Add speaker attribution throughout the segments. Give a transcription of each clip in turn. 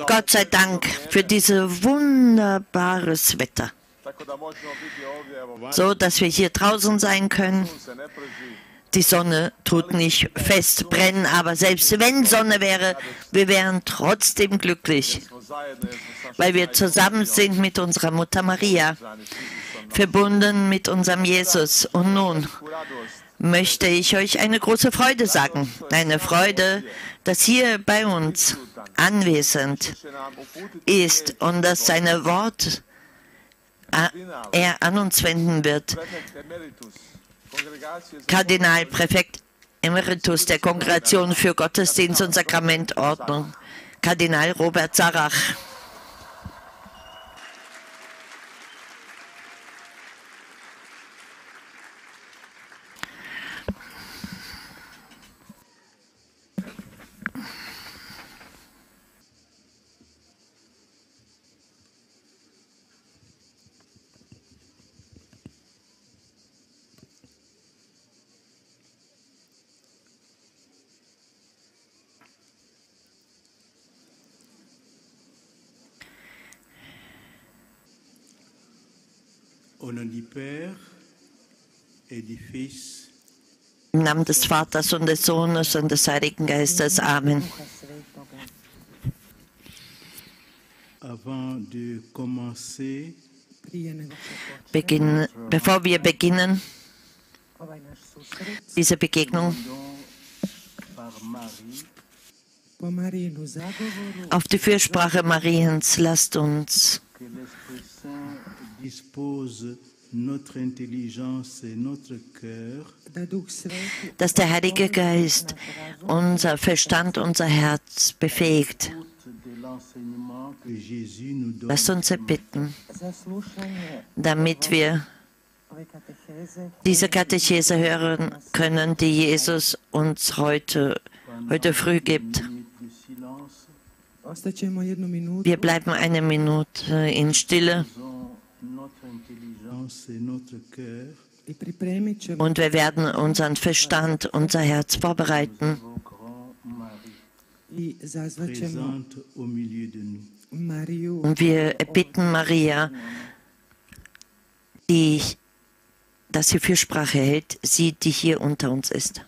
Speaker 1: Gott sei Dank für dieses wunderbares Wetter, so dass wir hier draußen sein können. Die Sonne tut nicht festbrennen, aber selbst wenn Sonne wäre, wir wären trotzdem glücklich, weil wir zusammen sind mit unserer Mutter Maria, verbunden mit unserem Jesus. Und nun möchte ich euch eine große Freude sagen, eine Freude, dass hier bei uns anwesend ist und dass seine Wort er an uns wenden wird. Kardinalpräfekt Emeritus der Kongregation für Gottesdienst und Sakramentordnung, Kardinal Robert Sarach. Im Namen des Vaters und des Sohnes und des Heiligen Geistes. Amen. Bevor wir beginnen, diese Begegnung auf die Fürsprache Mariens, lasst uns dass der Heilige Geist unser Verstand, unser Herz befähigt. Lasst uns bitten, damit wir diese Katechese hören können, die Jesus uns heute früh gibt. Wir bleiben eine Minute in Stille und wir werden unseren Verstand, unser Herz vorbereiten. Und wir bitten Maria, dass sie Fürsprache hält, sie, die hier unter uns ist.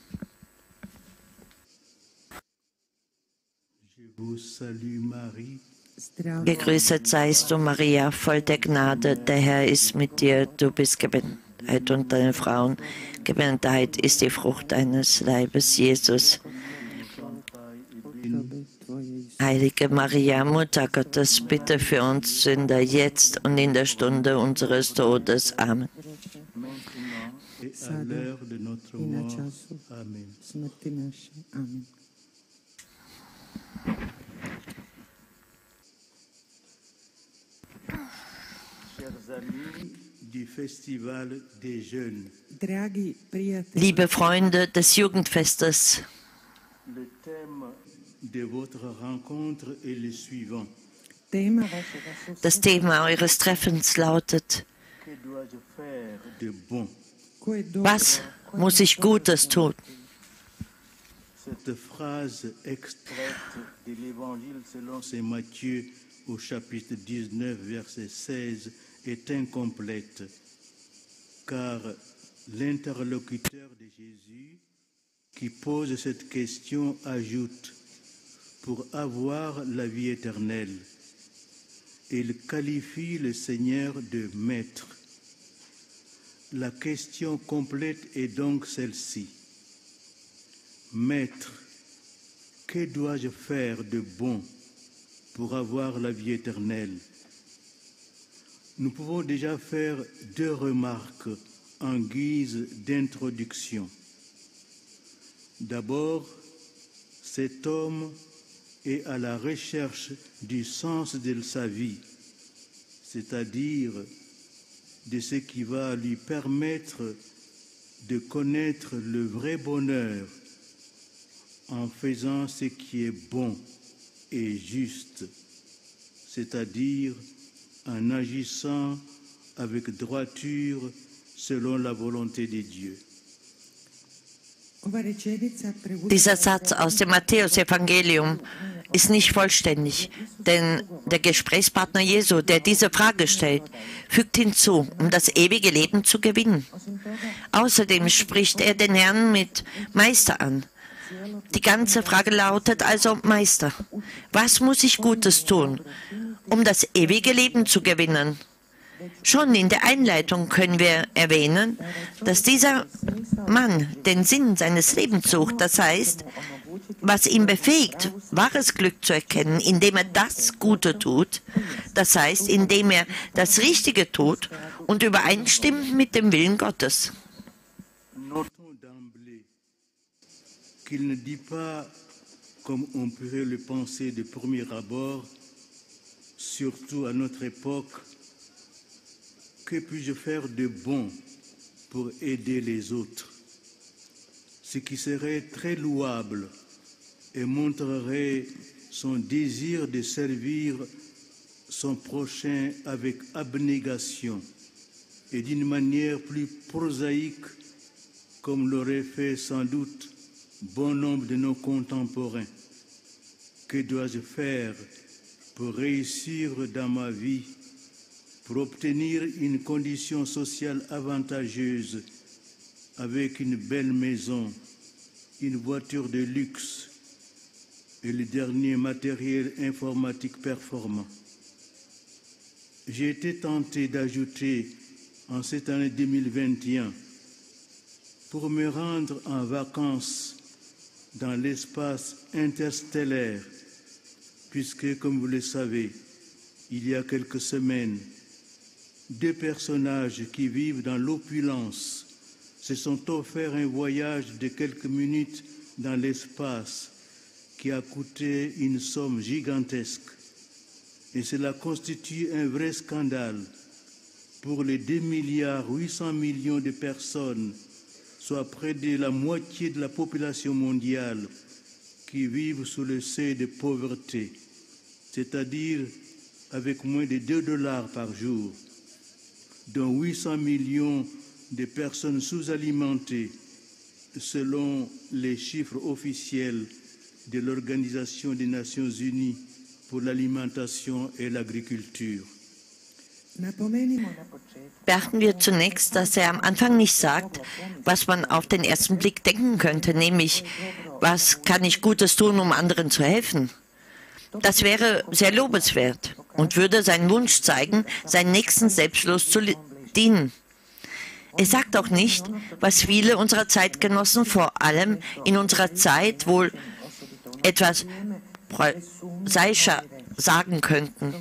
Speaker 1: Gegrüßet seist du, Maria, voll der Gnade, der Herr ist mit dir, du bist gebenedeit unter den Frauen. Gebenedeit ist die Frucht deines Leibes, Jesus. Heilige Maria, Mutter Gottes, bitte für uns Sünder, jetzt und in der Stunde unseres Todes. Amen. Amen. Liebe Freunde des Jugendfestes, das Thema eures Treffens lautet: Was muss ich Gutes tun?
Speaker 2: Cette phrase extraite de l'Évangile selon saint Matthieu au chapitre 19, verset 16, est incomplète, car l'interlocuteur de Jésus qui pose cette question ajoute: pour avoir la vie éternelle. Il qualifie le Seigneur de maître. La question complète est donc celle-ci: Maître, que dois-je faire de bon pour avoir la vie éternelle? Nous pouvons déjà faire deux remarques en guise d'introduction. D'abord, cet homme est à la recherche du sens de sa vie, c'est-à-dire de ce qui va lui permettre de connaître le vrai bonheur en faisant ce qui est bon et juste, c'est-à-dire en agissant avec droiture selon la volonté de Dieu.
Speaker 1: Dieser Satz aus dem Matthäus-Evangelium ist nicht vollständig, denn der Gesprächspartner Jesu, der diese Frage stellt, fügt hinzu, um das ewige Leben zu gewinnen. Außerdem spricht er den Herrn mit Meister an. Die ganze Frage lautet also, Meister, was muss ich Gutes tun, um das ewige Leben zu gewinnen? Schon in der Einleitung können wir erwähnen, dass dieser Mann den Sinn seines Lebens sucht, das heißt, was ihn befähigt, wahres Glück zu erkennen, indem er das Gute tut, das heißt, indem er das Richtige tut und übereinstimmt mit dem Willen Gottes.
Speaker 2: Qu'il ne dit pas, comme on pourrait le penser de premier abord, surtout à notre époque, que puis-je faire de bon pour aider les autres, ce qui serait très louable et montrerait son désir de servir son prochain avec abnégation et d'une manière plus prosaïque, comme l'aurait fait sans doute bon nombre de nos contemporains. Que dois-je faire pour réussir dans ma vie, pour obtenir une condition sociale avantageuse avec une belle maison, une voiture de luxe et le dernier matériel informatique performant? J'ai été tenté d'ajouter en cette année 2021, pour me rendre en vacances dans l'espace interstellaire, puisque, comme vous le savez, il y a quelques semaines, deux personnages qui vivent dans l'opulence se sont offerts un voyage de quelques minutes dans l'espace qui a coûté une somme gigantesque. Et cela constitue un vrai scandale pour les 2,8 milliards de personnes, soit près de la moitié de la population mondiale, qui vivent sous le seuil de pauvreté, c'est-à-dire avec moins de $2 par jour, dont 800 millions de personnes sous-alimentées, selon les chiffres officiels de l'Organisation des Nations Unies pour l'alimentation et l'agriculture.
Speaker 1: Beachten wir zunächst, dass er am Anfang nicht sagt, was man auf den ersten Blick denken könnte, nämlich, was kann ich Gutes tun, um anderen zu helfen? Das wäre sehr lobenswert und würde seinen Wunsch zeigen, seinen Nächsten selbstlos zu dienen. Er sagt auch nicht, was viele unserer Zeitgenossen vor allem in unserer Zeit wohl etwas prosaischer sagen könnten.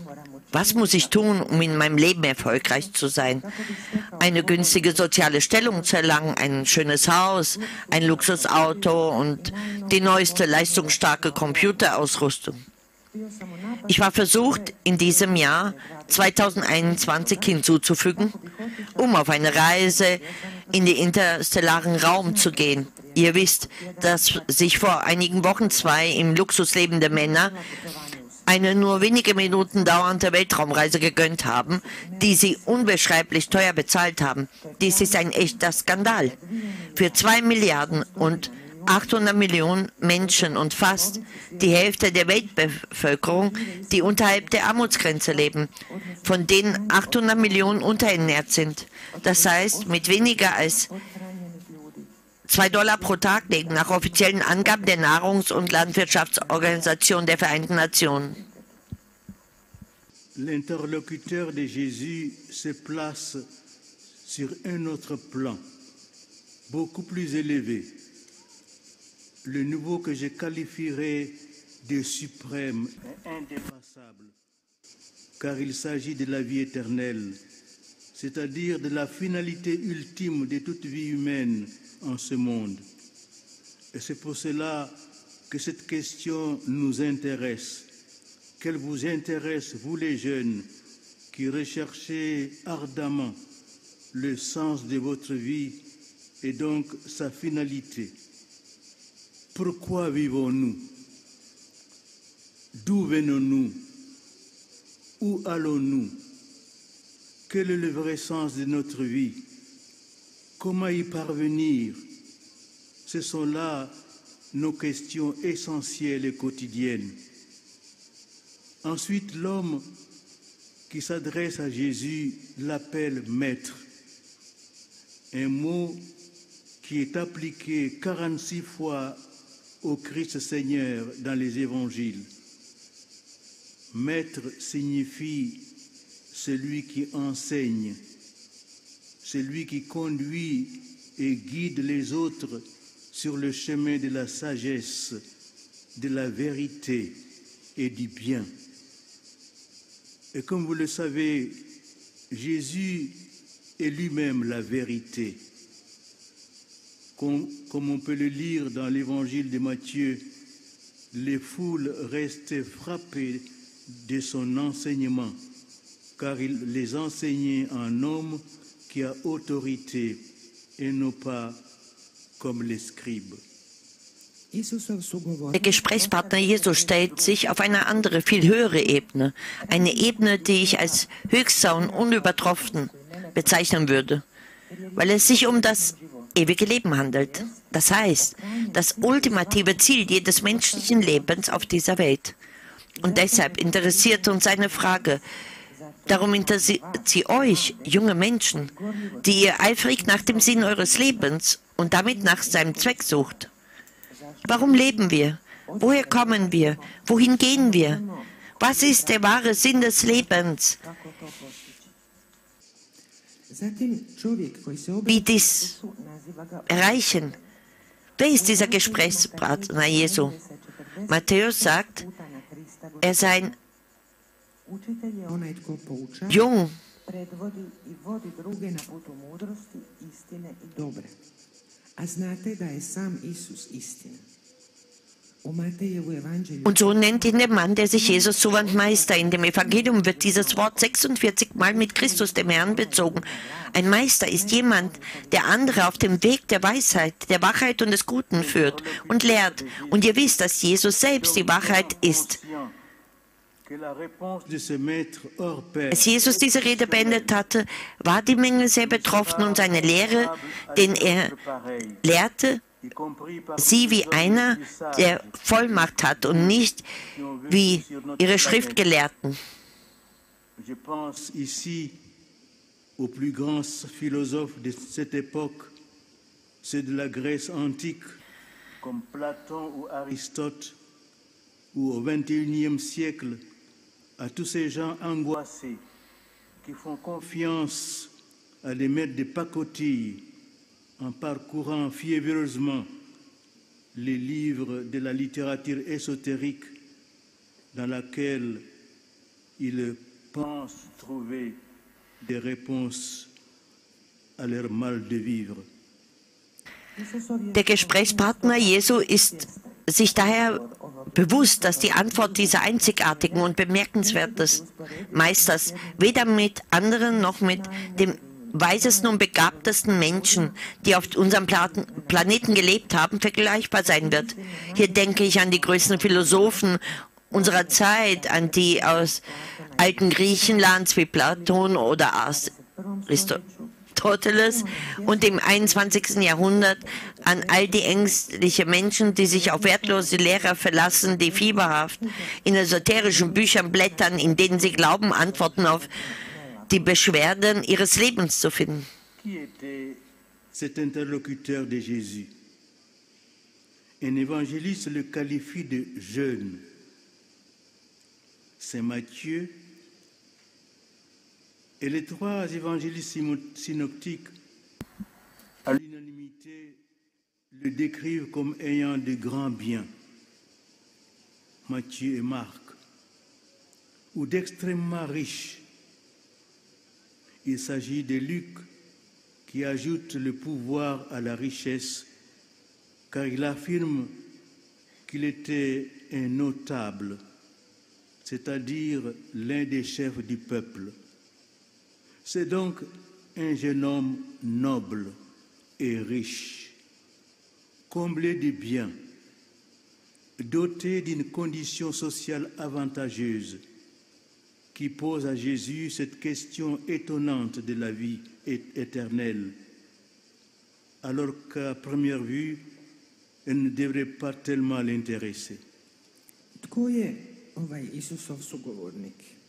Speaker 1: Was muss ich tun, um in meinem Leben erfolgreich zu sein? Eine günstige soziale Stellung zu erlangen, ein schönes Haus, ein Luxusauto und die neueste leistungsstarke Computerausrüstung. Ich war versucht, in diesem Jahr 2021 hinzuzufügen, um auf eine Reise in den interstellaren Raum zu gehen. Ihr wisst, dass sich vor einigen Wochen zwei im Luxus lebende Männer eine nur wenige Minuten dauernde Weltraumreise gegönnt haben, die sie unbeschreiblich teuer bezahlt haben. Dies ist ein echter Skandal. Für 2 Milliarden und 800 Millionen Menschen und fast die Hälfte der Weltbevölkerung, die unterhalb der Armutsgrenze leben, von denen 800 Millionen unterernährt sind. Das heißt, mit weniger als $2 pro Tag legen, nach offiziellen Angaben der Nahrungs- und Landwirtschaftsorganisation der Vereinten Nationen.
Speaker 2: L'interlocuteur de Jésus se place sur un autre plan, beaucoup plus élevé, le niveau que je qualifierais de suprême et indépassable, car il s'agit de la vie éternelle, c'est-à-dire de la finalité ultime de toute vie humaine en ce monde. Et c'est pour cela que cette question nous intéresse, qu'elle vous intéresse, vous les jeunes, qui recherchez ardemment le sens de votre vie et donc sa finalité. Pourquoi vivons-nous? D'où venons-nous? Où allons-nous? Quel est le vrai sens de notre vie? Comment y parvenir? Ce sont là nos questions essentielles et quotidiennes. Ensuite, l'homme qui s'adresse à Jésus l'appelle maître, un mot qui est appliqué 46 fois au Christ Seigneur dans les évangiles. Maître signifie celui qui enseigne, celui qui conduit et guide les autres sur le chemin de la sagesse, de la vérité et du bien. Et comme vous le savez, Jésus est lui-même la vérité. Comme on peut le lire dans l'évangile de Matthieu, les foules restaient frappées de son enseignement, car il les enseignait en homme qui a autorité et non pas comme les scribes.
Speaker 1: Der Gesprächspartner Jesus stellt sich auf eine andere, viel höhere Ebene. Eine Ebene, die ich als höchster und unübertroffen bezeichnen würde, weil es sich um das ewige Leben handelt. Das heißt, das ultimative Ziel jedes menschlichen Lebens auf dieser Welt. Und deshalb interessiert uns eine Frage. Darum interessiert sie euch, junge Menschen, die ihr eifrig nach dem Sinn eures Lebens und damit nach seinem Zweck sucht. Warum leben wir? Woher kommen wir? Wohin gehen wir? Was ist der wahre Sinn des Lebens? Wie dies erreichen? Wer ist dieser Gesprächspartner Jesu? Matthäus sagt, er sei jung. Und so nennt ihn der Mann, der sich Jesus zuwandt, Meister. In dem Evangelium wird dieses Wort 46 Mal mit Christus, dem Herrn, bezogen. Ein Meister ist jemand, der andere auf dem Weg der Weisheit, der Wahrheit und des Guten führt und lehrt. Und ihr wisst, dass Jesus selbst die Wahrheit ist. Als Jesus diese Rede beendet hatte, war die Menge sehr betroffen und seine Lehre, den er lehrte, sie wie einer, der Vollmacht hat und nicht wie ihre Schriftgelehrten.
Speaker 2: Je pense ici aux plus grands philosophes de cette époque, ceux de la Grèce antique, comme Platon ou Aristote, ou au XXIe siècle, à tous ces gens angoissés qui font confiance à des maîtres de pacotille en parcourant fiévreusement les livres de la littérature ésotérique dans laquelle ils pensent trouver des réponses à leur mal de vivre.
Speaker 1: Der Gesprächspartner Jesu ist sich daher bewusst, dass die Antwort dieser einzigartigen und bemerkenswerten Meisters weder mit anderen noch mit dem weisesten und begabtesten Menschen, die auf unserem Planeten gelebt haben, vergleichbar sein wird. Hier denke ich an die größten Philosophen unserer Zeit, an die aus alten Griechenlands wie Platon oder Aristoteles und im 21. Jahrhundert an all die ängstlichen Menschen, die sich auf wertlose Lehrer verlassen, die fieberhaft in esoterischen Büchern blättern, in denen sie glauben, Antworten auf die Beschwerden ihres Lebens zu finden.
Speaker 2: Cet interlocuteur de Jésus. Un évangéliste le qualifie de jeune. C'est Matthieu. Et les trois évangélistes synoptiques, à l'unanimité, le décrivent comme ayant de grands biens, Matthieu et Marc, ou d'extrêmement riches. Il s'agit de Luc qui ajoute le pouvoir à la richesse, car il affirme qu'il était un notable, c'est-à-dire l'un des chefs du peuple. C'est donc un jeune homme noble et riche, comblé de biens, doté d'une condition sociale avantageuse, qui pose à Jésus cette question étonnante de la vie éternelle, alors qu'à première vue, elle ne devrait pas tellement l'intéresser.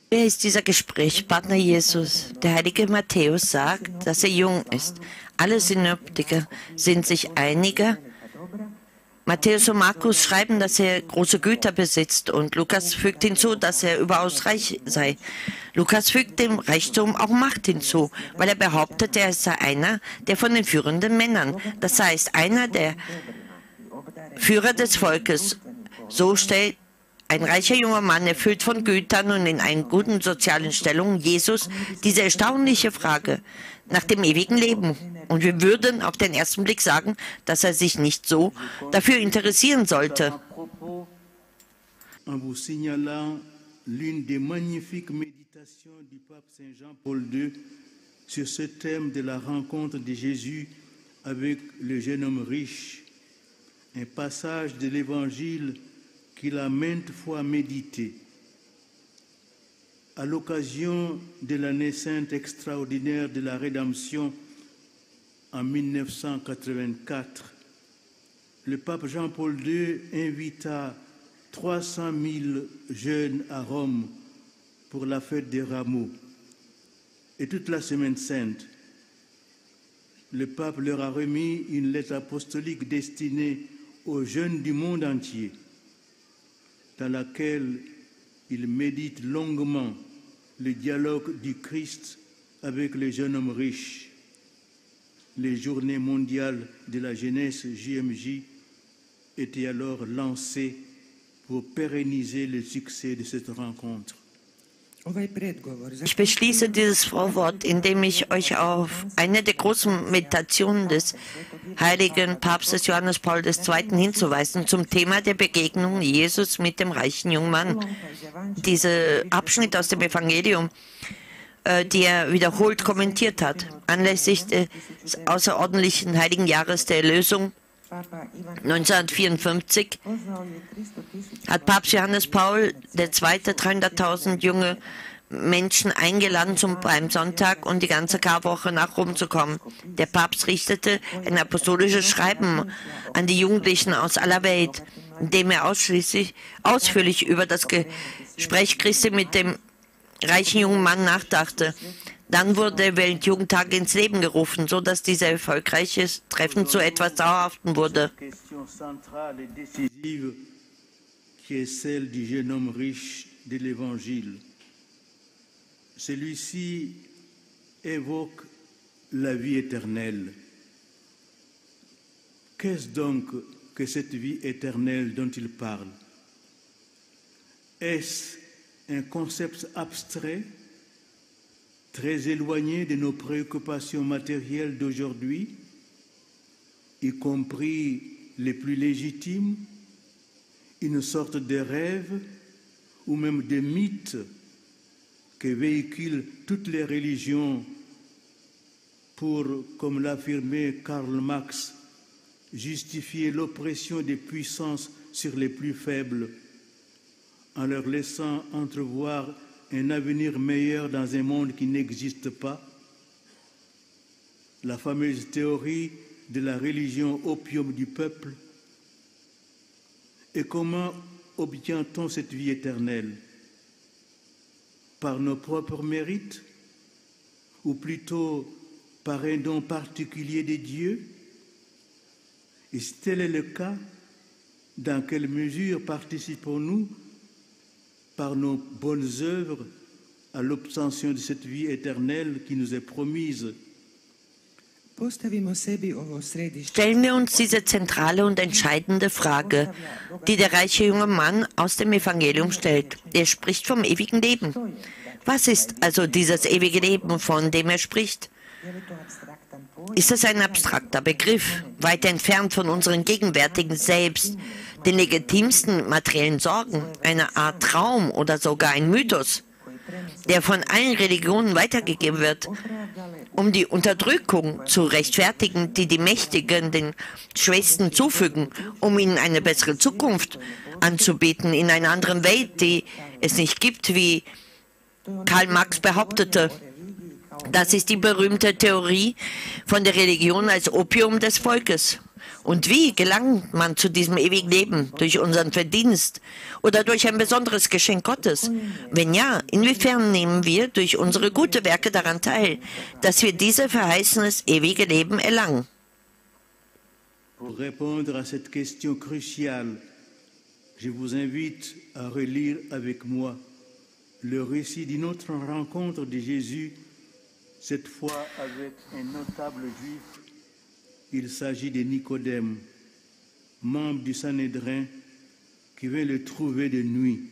Speaker 1: Wer ist dieser Gesprächspartner Jesus? Der heilige Matthäus sagt, dass er jung ist. Alle Synoptiker sind sich einiger. Matthäus und Markus schreiben, dass er große Güter besitzt, und Lukas fügt hinzu, dass er überaus reich sei. Lukas fügt dem Reichtum auch Macht hinzu, weil er behauptet, er sei einer der von den führenden Männern, das heißt einer der Führer des Volkes. So stellt ein reicher junger Mann, erfüllt von Gütern und in einer guten sozialen Stellung, Jesus diese erstaunliche Frage nach dem ewigen Leben. Und wir würden auf den ersten Blick sagen, dass er sich nicht so dafür interessieren sollte.
Speaker 2: En vous signalant l'une des magnifiques méditations du pape Saint Jean-Paul II sur ce thème de la rencontre de Jésus avec le jeune homme riche, un passage de l'Évangile qu'il a maintes fois médité. À l'occasion de l'année sainte extraordinaire de la Rédemption en 1984, le pape Jean-Paul II invita 300 000 jeunes à Rome pour la fête des Rameaux. Et toute la semaine sainte, le pape leur a remis une lettre apostolique destinée aux jeunes du monde entier, dans laquelle il médite longuement le dialogue du Christ avec les jeunes hommes riches. Les journées mondiales de la jeunesse JMJ étaient alors lancées pour pérenniser le succès de cette rencontre.
Speaker 1: Ich beschließe dieses Vorwort, indem ich euch auf eine der großen Meditationen des heiligen Papstes Johannes Paul II. Hinzuweisen zum Thema der Begegnung Jesus mit dem reichen jungen Mann. Dieser Abschnitt aus dem Evangelium, die er wiederholt kommentiert hat, anlässlich des außerordentlichen heiligen Jahres der Erlösung 1954 hat Papst Johannes Paul II. 300.000 junge Menschen eingeladen, zum Palmsonntag und die ganze Karwoche nach Rom zu kommen. Der Papst richtete ein apostolisches Schreiben an die Jugendlichen aus aller Welt, in dem er ausführlich über das Gespräch Christi mit dem reichen jungen Mann nachdachte. Dann wurde der Weltjugendtag ins Leben gerufen, sodass dieser erfolgreiche Treffen zu etwas Dauerhaften wurde.
Speaker 2: Celui-ci évoque la vie éternelle. Qu'est-ce donc que cette vie éternelle dont il parle? Est-ce un concept abstrait, très éloigné de nos préoccupations matérielles d'aujourd'hui, y compris les plus légitimes, une sorte de rêve ou même de mythe que véhiculent toutes les religions pour, comme l'affirmait Karl Marx, justifier l'oppression des puissances sur les plus faibles en leur laissant entrevoir un avenir meilleur dans un monde qui n'existe pas? La fameuse théorie de la religion opium du peuple. Et comment obtient-on cette vie éternelle? Par nos propres mérites, ou plutôt par un don particulier de Dieu? Et si tel est le cas, dans quelle mesure participons-nous par nos bonnes œuvres à l'obtention de cette vie éternelle qui nous est promise?
Speaker 1: Stellen wir uns diese zentrale und entscheidende Frage, die der reiche junge Mann aus dem Evangelium stellt. Er spricht vom ewigen Leben. Was ist also dieses ewige Leben, von dem er spricht? Ist es ein abstrakter Begriff, weit entfernt von unseren gegenwärtigen Selbst, den legitimsten materiellen Sorgen, eine Art Traum oder sogar ein Mythos, der von allen Religionen weitergegeben wird, um die Unterdrückung zu rechtfertigen, die die Mächtigen den Schwächsten zufügen, um ihnen eine bessere Zukunft anzubieten in einer anderen Welt, die es nicht gibt, wie Karl Marx behauptete. Das ist die berühmte Theorie von der Religion als Opium des Volkes. Und wie gelangt man zu diesem ewigen Leben? Durch unseren Verdienst oder durch ein besonderes Geschenk Gottes? Wenn ja, inwiefern nehmen wir durch unsere guten Werke daran teil, dass wir dieses verheißenes ewige Leben erlangen?
Speaker 2: Pour répondre à cette question cruciale, je vous invite à relire avec moi le récit d'une autre rencontre de Jésus, cette fois avec un notable juif. Il s'agit de Nicodème, membre du Sanhédrin, qui vint le trouver de nuit.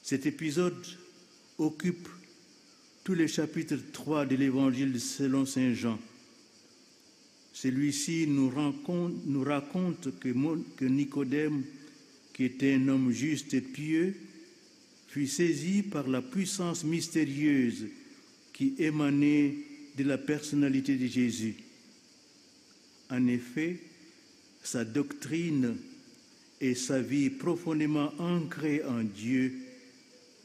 Speaker 2: Cet épisode occupe tout le chapitre 3 de l'Évangile selon Saint Jean. Celui-ci nous raconte que Nicodème, qui était un homme juste et pieux, fut saisi par la puissance mystérieuse qui émanait de la personnalité de Jésus. En effet, sa doctrine et sa vie profondément ancrée en Dieu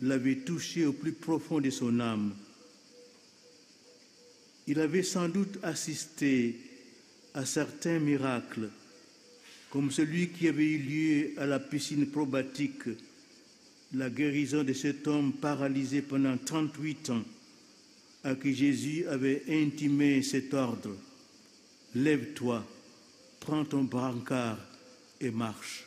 Speaker 2: l'avaient touché au plus profond de son âme. Il avait sans doute assisté à certains miracles, comme celui qui avait eu lieu à la piscine probatique, la guérison de cet homme paralysé pendant 38 ans, à qui Jésus avait intimé cet ordre: lève-toi, prends ton brancard et marche.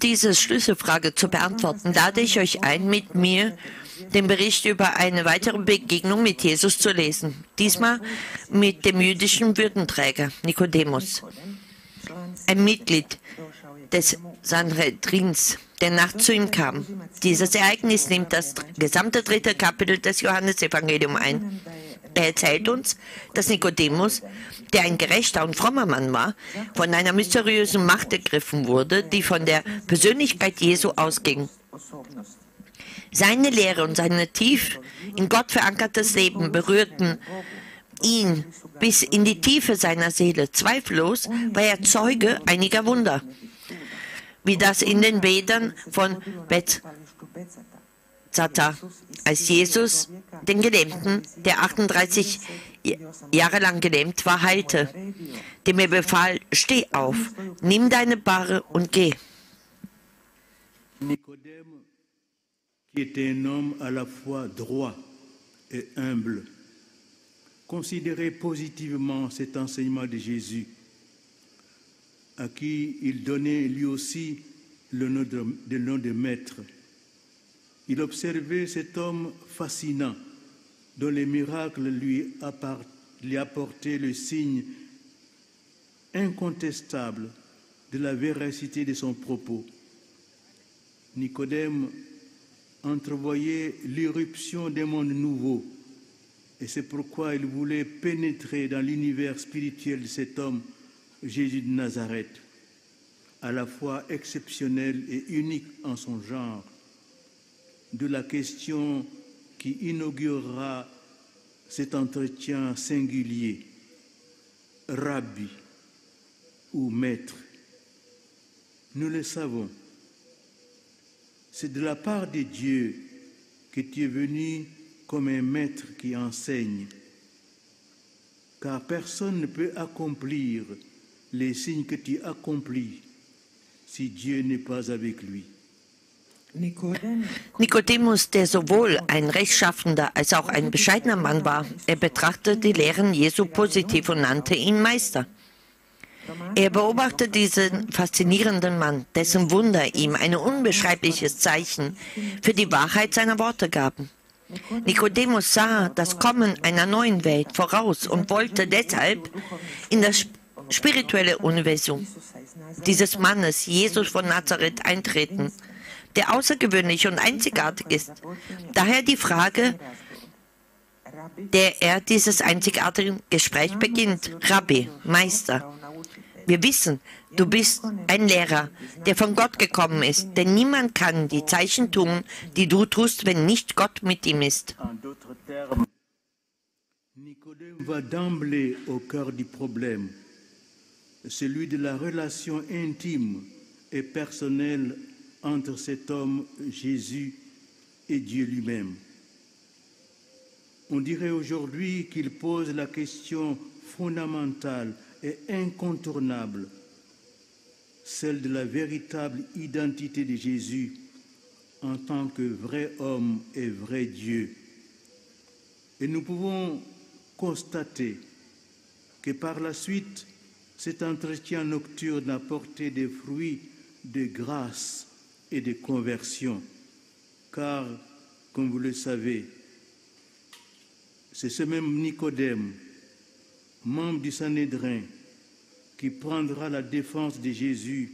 Speaker 1: Diese Schlüsselfrage zu beantworten, lade ich euch ein, mit mir den Bericht über eine weitere Begegnung mit Jesus zu lesen. Diesmal mit dem jüdischen Würdenträger Nikodemus, ein Mitglied des Sanhedrins, der nachts zu ihm kam. Dieses Ereignis nimmt das gesamte 3. Kapitel des Johannesevangeliums ein. Er erzählt uns, dass Nikodemus, der ein gerechter und frommer Mann war, von einer mysteriösen Macht ergriffen wurde, die von der Persönlichkeit Jesu ausging. Seine Lehre und sein tief in Gott verankertes Leben berührten ihn bis in die Tiefe seiner Seele. Zweifellos war er Zeuge einiger Wunder, wie das in den Bädern von Bethzatha, als Jesus den Gelähmten, der 38 Jahre lang gelähmt war, heilte, dem er befahl: Steh auf, nimm deine Bahre und geh.
Speaker 2: Nicodème, qui était un homme à la fois droit et humble, considérait positivement cet enseignement de Jésus, à qui il donnait lui aussi le nom de maître. Il observait cet homme fascinant, dont les miracles lui apportaient le signe incontestable de la véracité de son propos. Nicodème entrevoyait l'irruption d'un monde nouveau, et c'est pourquoi il voulait pénétrer dans l'univers spirituel de cet homme, Jésus de Nazareth, à la fois exceptionnel et unique en son genre. De la question qui inaugurera cet entretien singulier: Rabbi ou maître. Nous le savons, c'est de la part de Dieu que tu es venu comme un maître qui enseigne, car personne ne peut accomplir les signes que tu accomplis si Dieu n'est pas avec lui.
Speaker 1: Nikodemus, der sowohl ein rechtschaffender als auch ein bescheidener Mann war, er betrachtete die Lehren Jesu positiv und nannte ihn Meister. Er beobachtete diesen faszinierenden Mann, dessen Wunder ihm ein unbeschreibliches Zeichen für die Wahrheit seiner Worte gaben. Nikodemus sah das Kommen einer neuen Welt voraus und wollte deshalb in das spirituelle Universum dieses Mannes, Jesus von Nazareth, eintreten, der außergewöhnlich und einzigartig ist. Daher die Frage, der er dieses einzigartige Gespräch beginnt: Rabbi, Meister. Wir wissen, du bist ein Lehrer, der von Gott gekommen ist, denn niemand kann die Zeichen tun, die du tust, wenn nicht Gott mit ihm ist.
Speaker 2: Nicodème va d'emblée au cœur du problème, celui de la relation intime et personnelle entre cet homme, Jésus, et Dieu lui-même. On dirait aujourd'hui qu'il pose la question fondamentale et incontournable, celle de la véritable identité de Jésus en tant que vrai homme et vrai Dieu. Et nous pouvons constater que par la suite, cet entretien nocturne a porté des fruits de grâce et de conversion, car, comme vous le savez, c'est ce même Nicodème, membre du Sanhédrin, qui prendra la défense de Jésus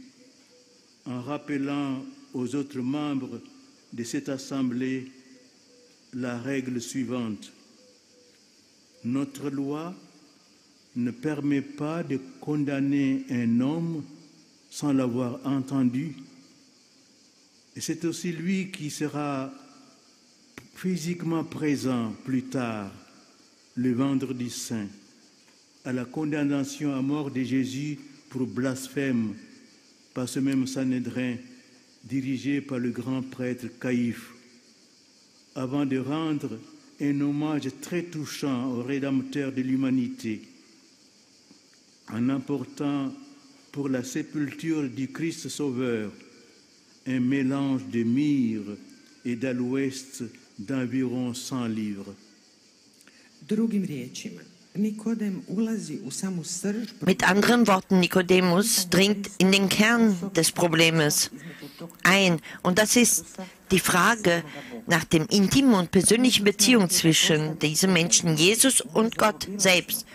Speaker 2: en rappelant aux autres membres de cette assemblée la règle suivante. Notre loi ne permet pas de condamner un homme sans l'avoir entendu. Et c'est aussi lui qui sera physiquement présent plus tard, le vendredi saint, à la condamnation à mort de Jésus pour blasphème par ce même Sanhédrin dirigé par le grand prêtre Caïphe, avant de rendre un hommage très touchant au Rédempteur de l'humanité, en apportant pour la sépulture du Christ Sauveur un mélange de myrrhe et d'aloès d'environ 100 livres.
Speaker 3: Drugim riječima, Nikodem ulazi u samu srž.
Speaker 1: Mit anderen Worten, Nikodemus dringt in den Kern des Problems ein. Und das ist die Frage nach dem intimen und persönlichen Beziehung zwischen diesem Menschen, Jesus und Gott selbst.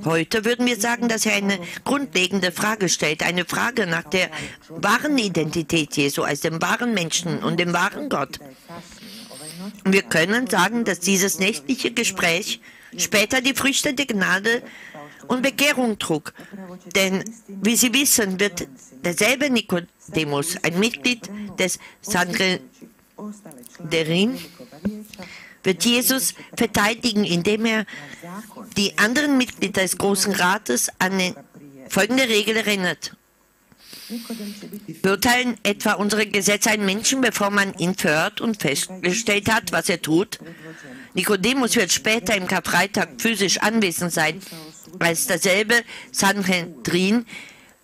Speaker 1: Heute würden wir sagen, dass er eine grundlegende Frage stellt, eine Frage nach der wahren Identität Jesu als dem wahren Menschen und dem wahren Gott. Wir können sagen, dass dieses nächtliche Gespräch später die Früchte der Gnade und Bekehrung trug. Denn, wie Sie wissen, wird derselbe Nikodemus, ein Mitglied des Sanhedrin, wird Jesus verteidigen, indem er die anderen Mitglieder des Großen Rates an die folgende Regel erinnert. Beurteilen etwa unsere Gesetze einen Menschen, bevor man ihn verhört und festgestellt hat, was er tut? Nikodemus wird später im Karfreitag physisch anwesend sein, als dasselbe Sanhedrin,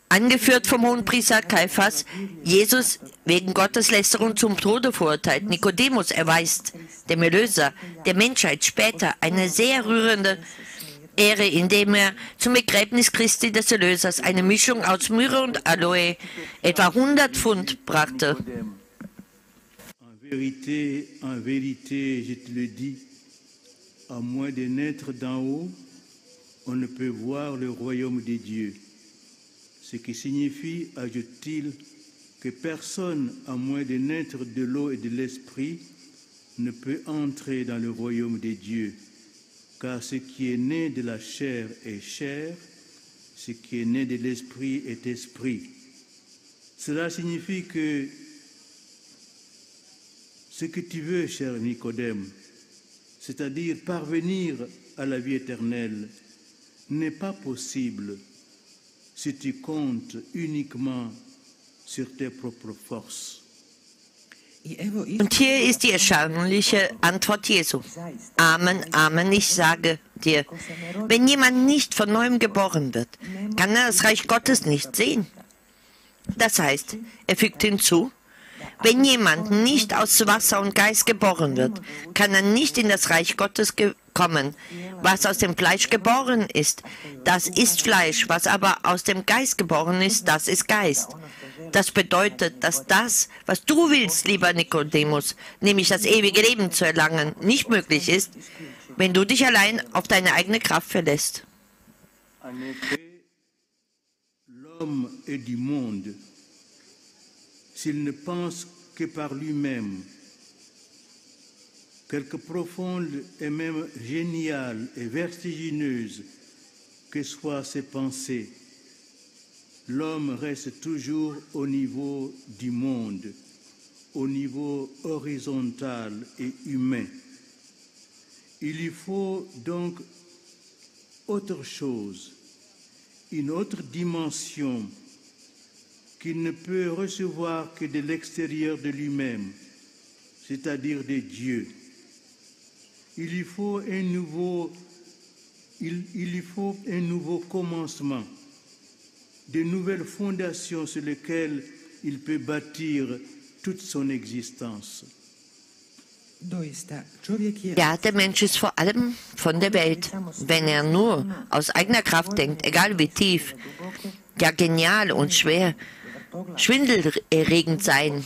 Speaker 1: angeführt vom Hohenpriester Kaiphas, Jesus wegen Gotteslästerung zum Tode verurteilt. Nikodemus erweist dem Erlöser der Menschheit später eine sehr rührende Ehre, indem er zum Begräbnis Christi des Erlösers eine Mischung aus Myrrhe und Aloe, etwa 100 Pfund, brachte.
Speaker 2: En vérité, je te le dis, à moins de naître d'en haut, on ne peut voir le royaume de Dieu. Ce qui signifie, ajoute-t-il, que personne, à moins de naître de l'eau et de l'esprit, ne peut entrer dans le royaume de Dieu. Car ce qui est né de la chair est chair, ce qui est né de l'esprit est esprit. Cela signifie que ce que tu veux, cher Nicodème, c'est-à-dire parvenir à la vie éternelle, n'est pas possible si tu comptes uniquement sur tes propres forces.
Speaker 1: Und hier ist die erstaunliche Antwort Jesu. Amen, Amen, ich sage dir, wenn jemand nicht von neuem geboren wird, kann er das Reich Gottes nicht sehen. Das heißt, er fügt hinzu, wenn jemand nicht aus Wasser und Geist geboren wird, kann er nicht in das Reich Gottes kommen. Was aus dem Fleisch geboren ist, das ist Fleisch. Was aber aus dem Geist geboren ist, das ist Geist. Das bedeutet, dass das, was du willst, lieber Nikodemus, nämlich das ewige Leben zu erlangen, nicht möglich ist, wenn du dich allein auf deine eigene Kraft verlässt.
Speaker 2: L'homme est du monde. S'il ne pense que par lui-même, quelque profonde et même géniale et vertigineuse que soient ses pensées, l'homme reste toujours au niveau du monde, au niveau horizontal et humain. Il lui faut donc autre chose, une autre dimension qu'il ne peut recevoir que de l'extérieur de lui-même, c'est-à-dire de Dieu. il y faut un nouveau commencement, de nouvelles fondations sur lesquelles il peut bâtir toute son existence.
Speaker 3: Doista, čovjek je
Speaker 1: Ja, der Mensch ist vor allem von der Welt. Wenn er nur aus eigener Kraft denkt, egal wie tief, ja genial und schwer, schwindelerregend sein,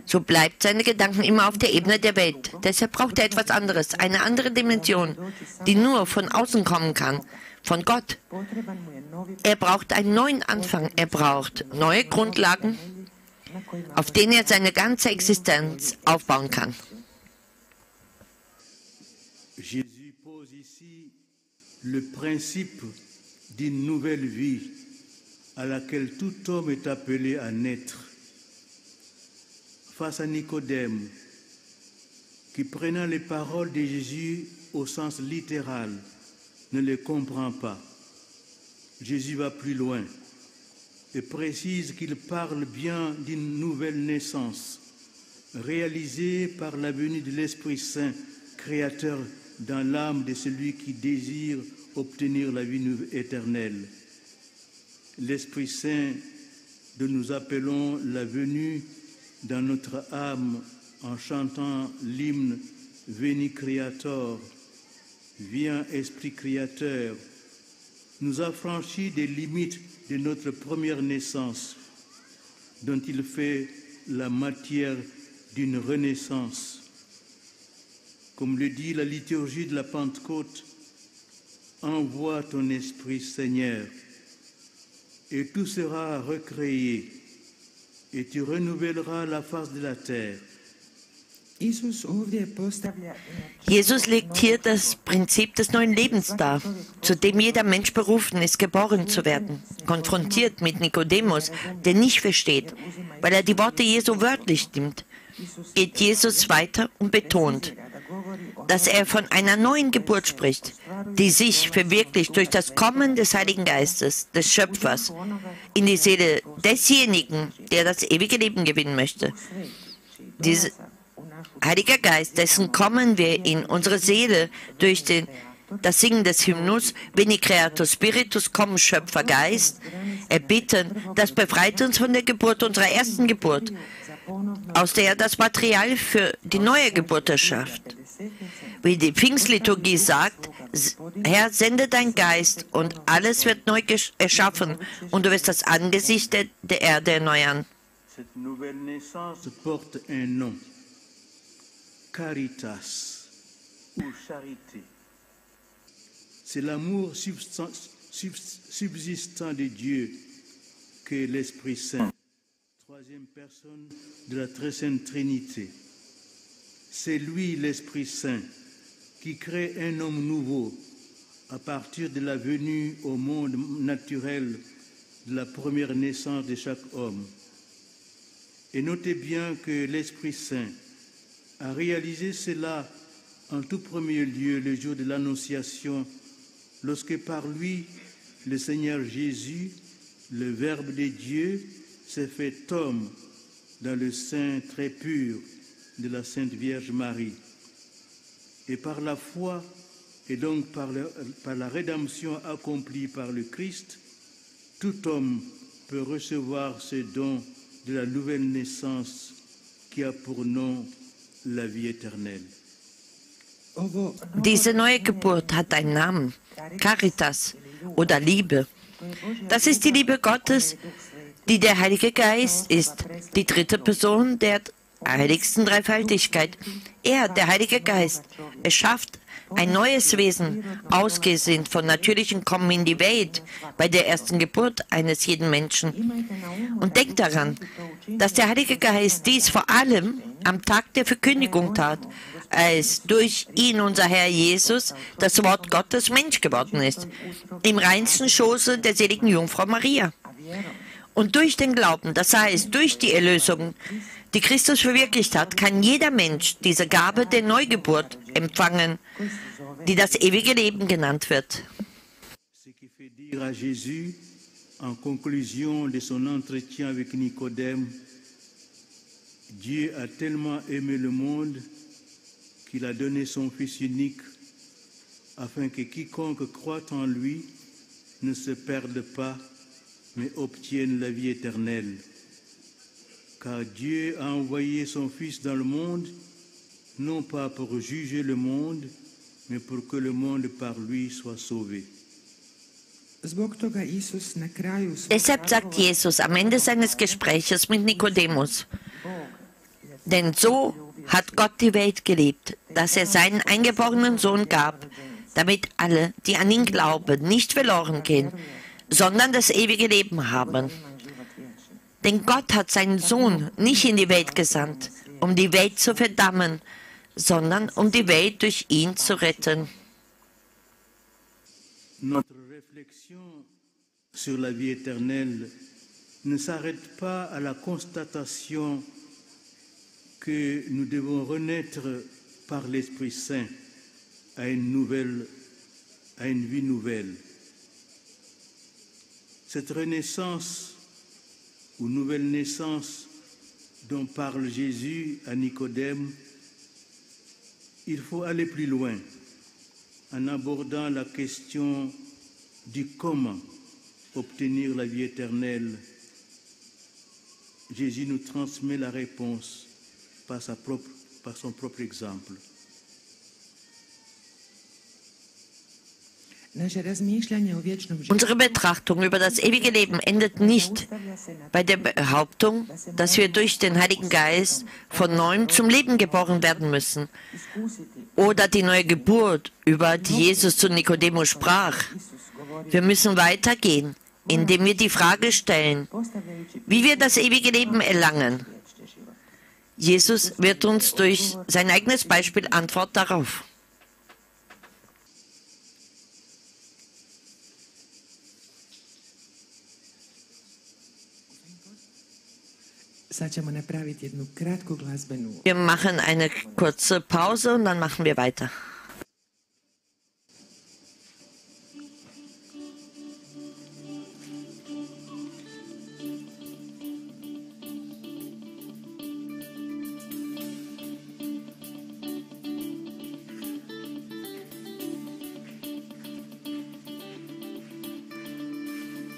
Speaker 1: so bleibt seine Gedanken immer auf der Ebene der Welt. Deshalb braucht er etwas anderes, eine andere Dimension, die nur von außen kommen kann, von Gott. Er braucht einen neuen Anfang, er braucht neue Grundlagen, auf denen er seine ganze Existenz aufbauen kann.
Speaker 2: Jésus pose ici le principe d'une nouvelle vie à laquelle tout homme est appelé à naître. Face à Nicodème, qui prenant les paroles de Jésus au sens littéral, ne les comprend pas. Jésus va plus loin et précise qu'il parle bien d'une nouvelle naissance, réalisée par la venue de l'Esprit Saint, créateur dans l'âme de celui qui désire obtenir la vie éternelle. L'Esprit Saint dont nous appelons la venue dans notre âme en chantant l'hymne « Veni Creator », viens Esprit Créateur, nous a franchi des limites de notre première naissance, dont il fait la matière d'une renaissance. Comme le dit la liturgie de la Pentecôte, « Envoie ton Esprit, Seigneur, et tout sera recréé, et tu renouvelleras la face de la terre. »
Speaker 3: Isus ovdje postavlja
Speaker 1: Jesus legt hier das Prinzip des neuen Lebens dar, zu dem jeder Mensch berufen ist, geboren zu werden. Konfrontiert mit Nikodemus, der nicht versteht, weil er die Worte Jesu wörtlich nimmt, geht Jesus weiter und betont, dass er von einer neuen Geburt spricht, die sich verwirklicht durch das Kommen des Heiligen Geistes, des Schöpfers, in die Seele desjenigen, der das ewige Leben gewinnen möchte. Dieser Heiliger Geist, dessen Kommen wir in unsere Seele durch das Singen des Hymnus Veni Creator Spiritus, komm Schöpfer Geist, erbitten, das befreit uns von der Geburt unserer ersten Geburt, aus der er das Material für die neue Geburt erschafft. Wie die Pfingstliturgie sagt, Herr, sende dein Geist und alles wird neu erschaffen und du wirst das Angesicht der Erde erneuern.
Speaker 2: Cette nouvelle naissance porte un nom, Caritas ou charité. C'est l'amour subsistant de Dieu que l'Esprit Saint, troisième personne de la très sainte Trinité. C'est lui, l'Esprit Saint, qui crée un homme nouveau à partir de la venue au monde naturel de la première naissance de chaque homme. Et notez bien que l'Esprit Saint a réalisé cela en tout premier lieu le jour de l'Annonciation, lorsque par lui, le Seigneur Jésus, le Verbe de Dieu, s'est fait homme dans le sein très pur de la Sainte Vierge Marie. Et par la foi, et donc par la rédemption accomplie par le Christ, tout homme peut recevoir ce don de la nouvelle naissance qui a pour nom la vie éternelle.
Speaker 1: Diese neue Geburt hat einen Namen, Caritas oder Liebe. Das ist die Liebe Gottes, die der Heilige Geist ist, die dritte Person der heiligsten Dreifaltigkeit. Er, der Heilige Geist, erschafft ein neues Wesen, ausgesinnt von natürlichem Kommen in die Welt, bei der ersten Geburt eines jeden Menschen. Und denkt daran, dass der Heilige Geist dies vor allem am Tag der Verkündigung tat, als durch ihn unser Herr Jesus, das Wort Gottes, Mensch geworden ist, im reinsten Schoße der seligen Jungfrau Maria. Und durch den Glauben, das heißt durch die Erlösung, die Christus verwirklicht hat, kann jeder Mensch diese Gabe der Neugeburt empfangen, die das ewige Leben genannt wird.
Speaker 2: Ce qui fait dire à Jésus, en conclusion de son entretien avec Nicodème, Dieu a tellement aimé le monde qu'il a donné son Fils unique, afin que quiconque croit en lui ne se perde pas, mais obtienne la vie éternelle. Car Dieu a envoyé son Fils dans le monde, non pas pour juger le monde, mais pour que le monde par lui soit sauvé.
Speaker 1: Deshalb sagt Jesus am Ende seines Gespräches mit Nikodemus: Denn so hat Gott die Welt geliebt, dass er seinen eingeborenen Sohn gab, damit alle, die an ihn glauben, nicht verloren gehen, sondern das ewige Leben haben. Denn Gott hat seinen Sohn nicht in die Welt gesandt, um die Welt zu verdammen, sondern um die Welt durch ihn zu retten.
Speaker 2: Notre réflexion sur la vie éternelle ne s'arrête pas à la constatation que nous devons renaître par l'Esprit Saint à une vie nouvelle. Cette renaissance ou nouvelle naissance dont parle Jésus à Nicodème, il faut aller plus loin en abordant la question du comment obtenir la vie éternelle. Jésus nous transmet la réponse par son propre exemple.
Speaker 1: Unsere Betrachtung über das ewige Leben endet nicht bei der Behauptung, dass wir durch den Heiligen Geist von neuem zum Leben geboren werden müssen, oder die neue Geburt, über die Jesus zu Nikodemus sprach. Wir müssen weitergehen, indem wir die Frage stellen, wie wir das ewige Leben erlangen. Jesus wird uns durch sein eigenes Beispiel Antwort darauf. Wir machen eine kurze Pause und dann machen wir weiter.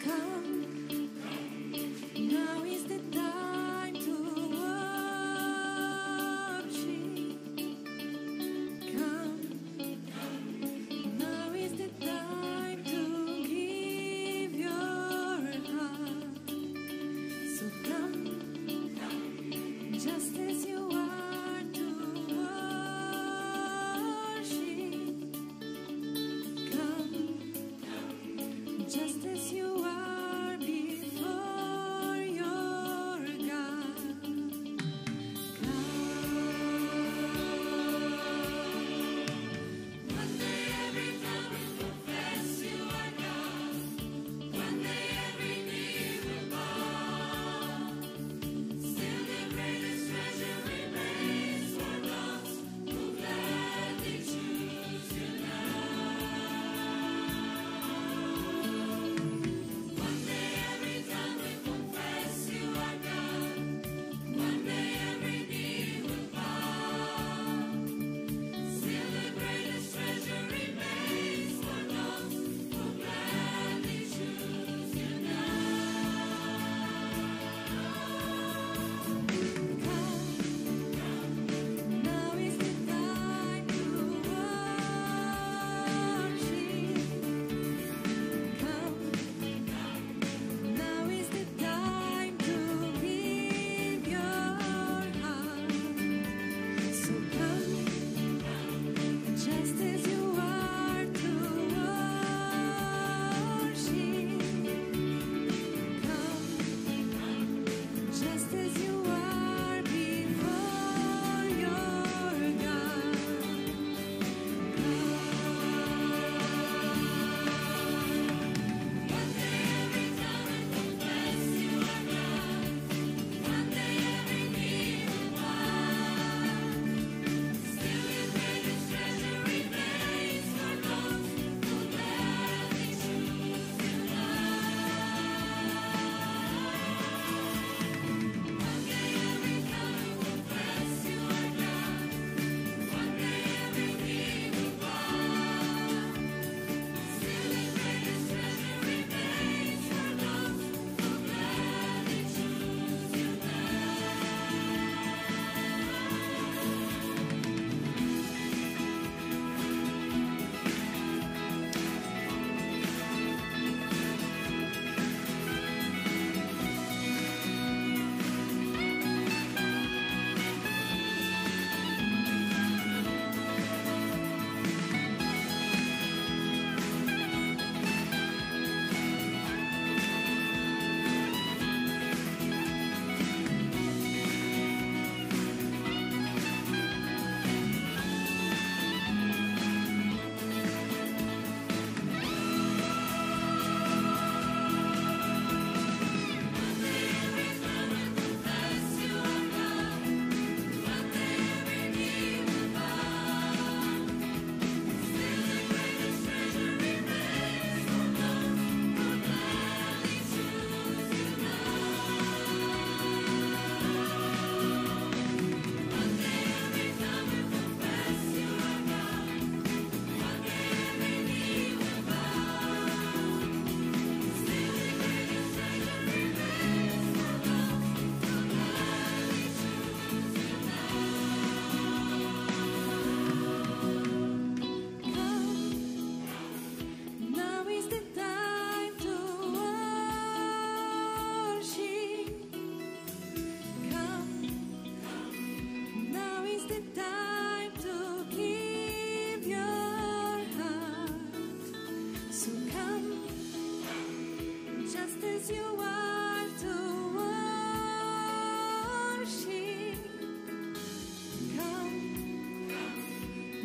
Speaker 4: Come,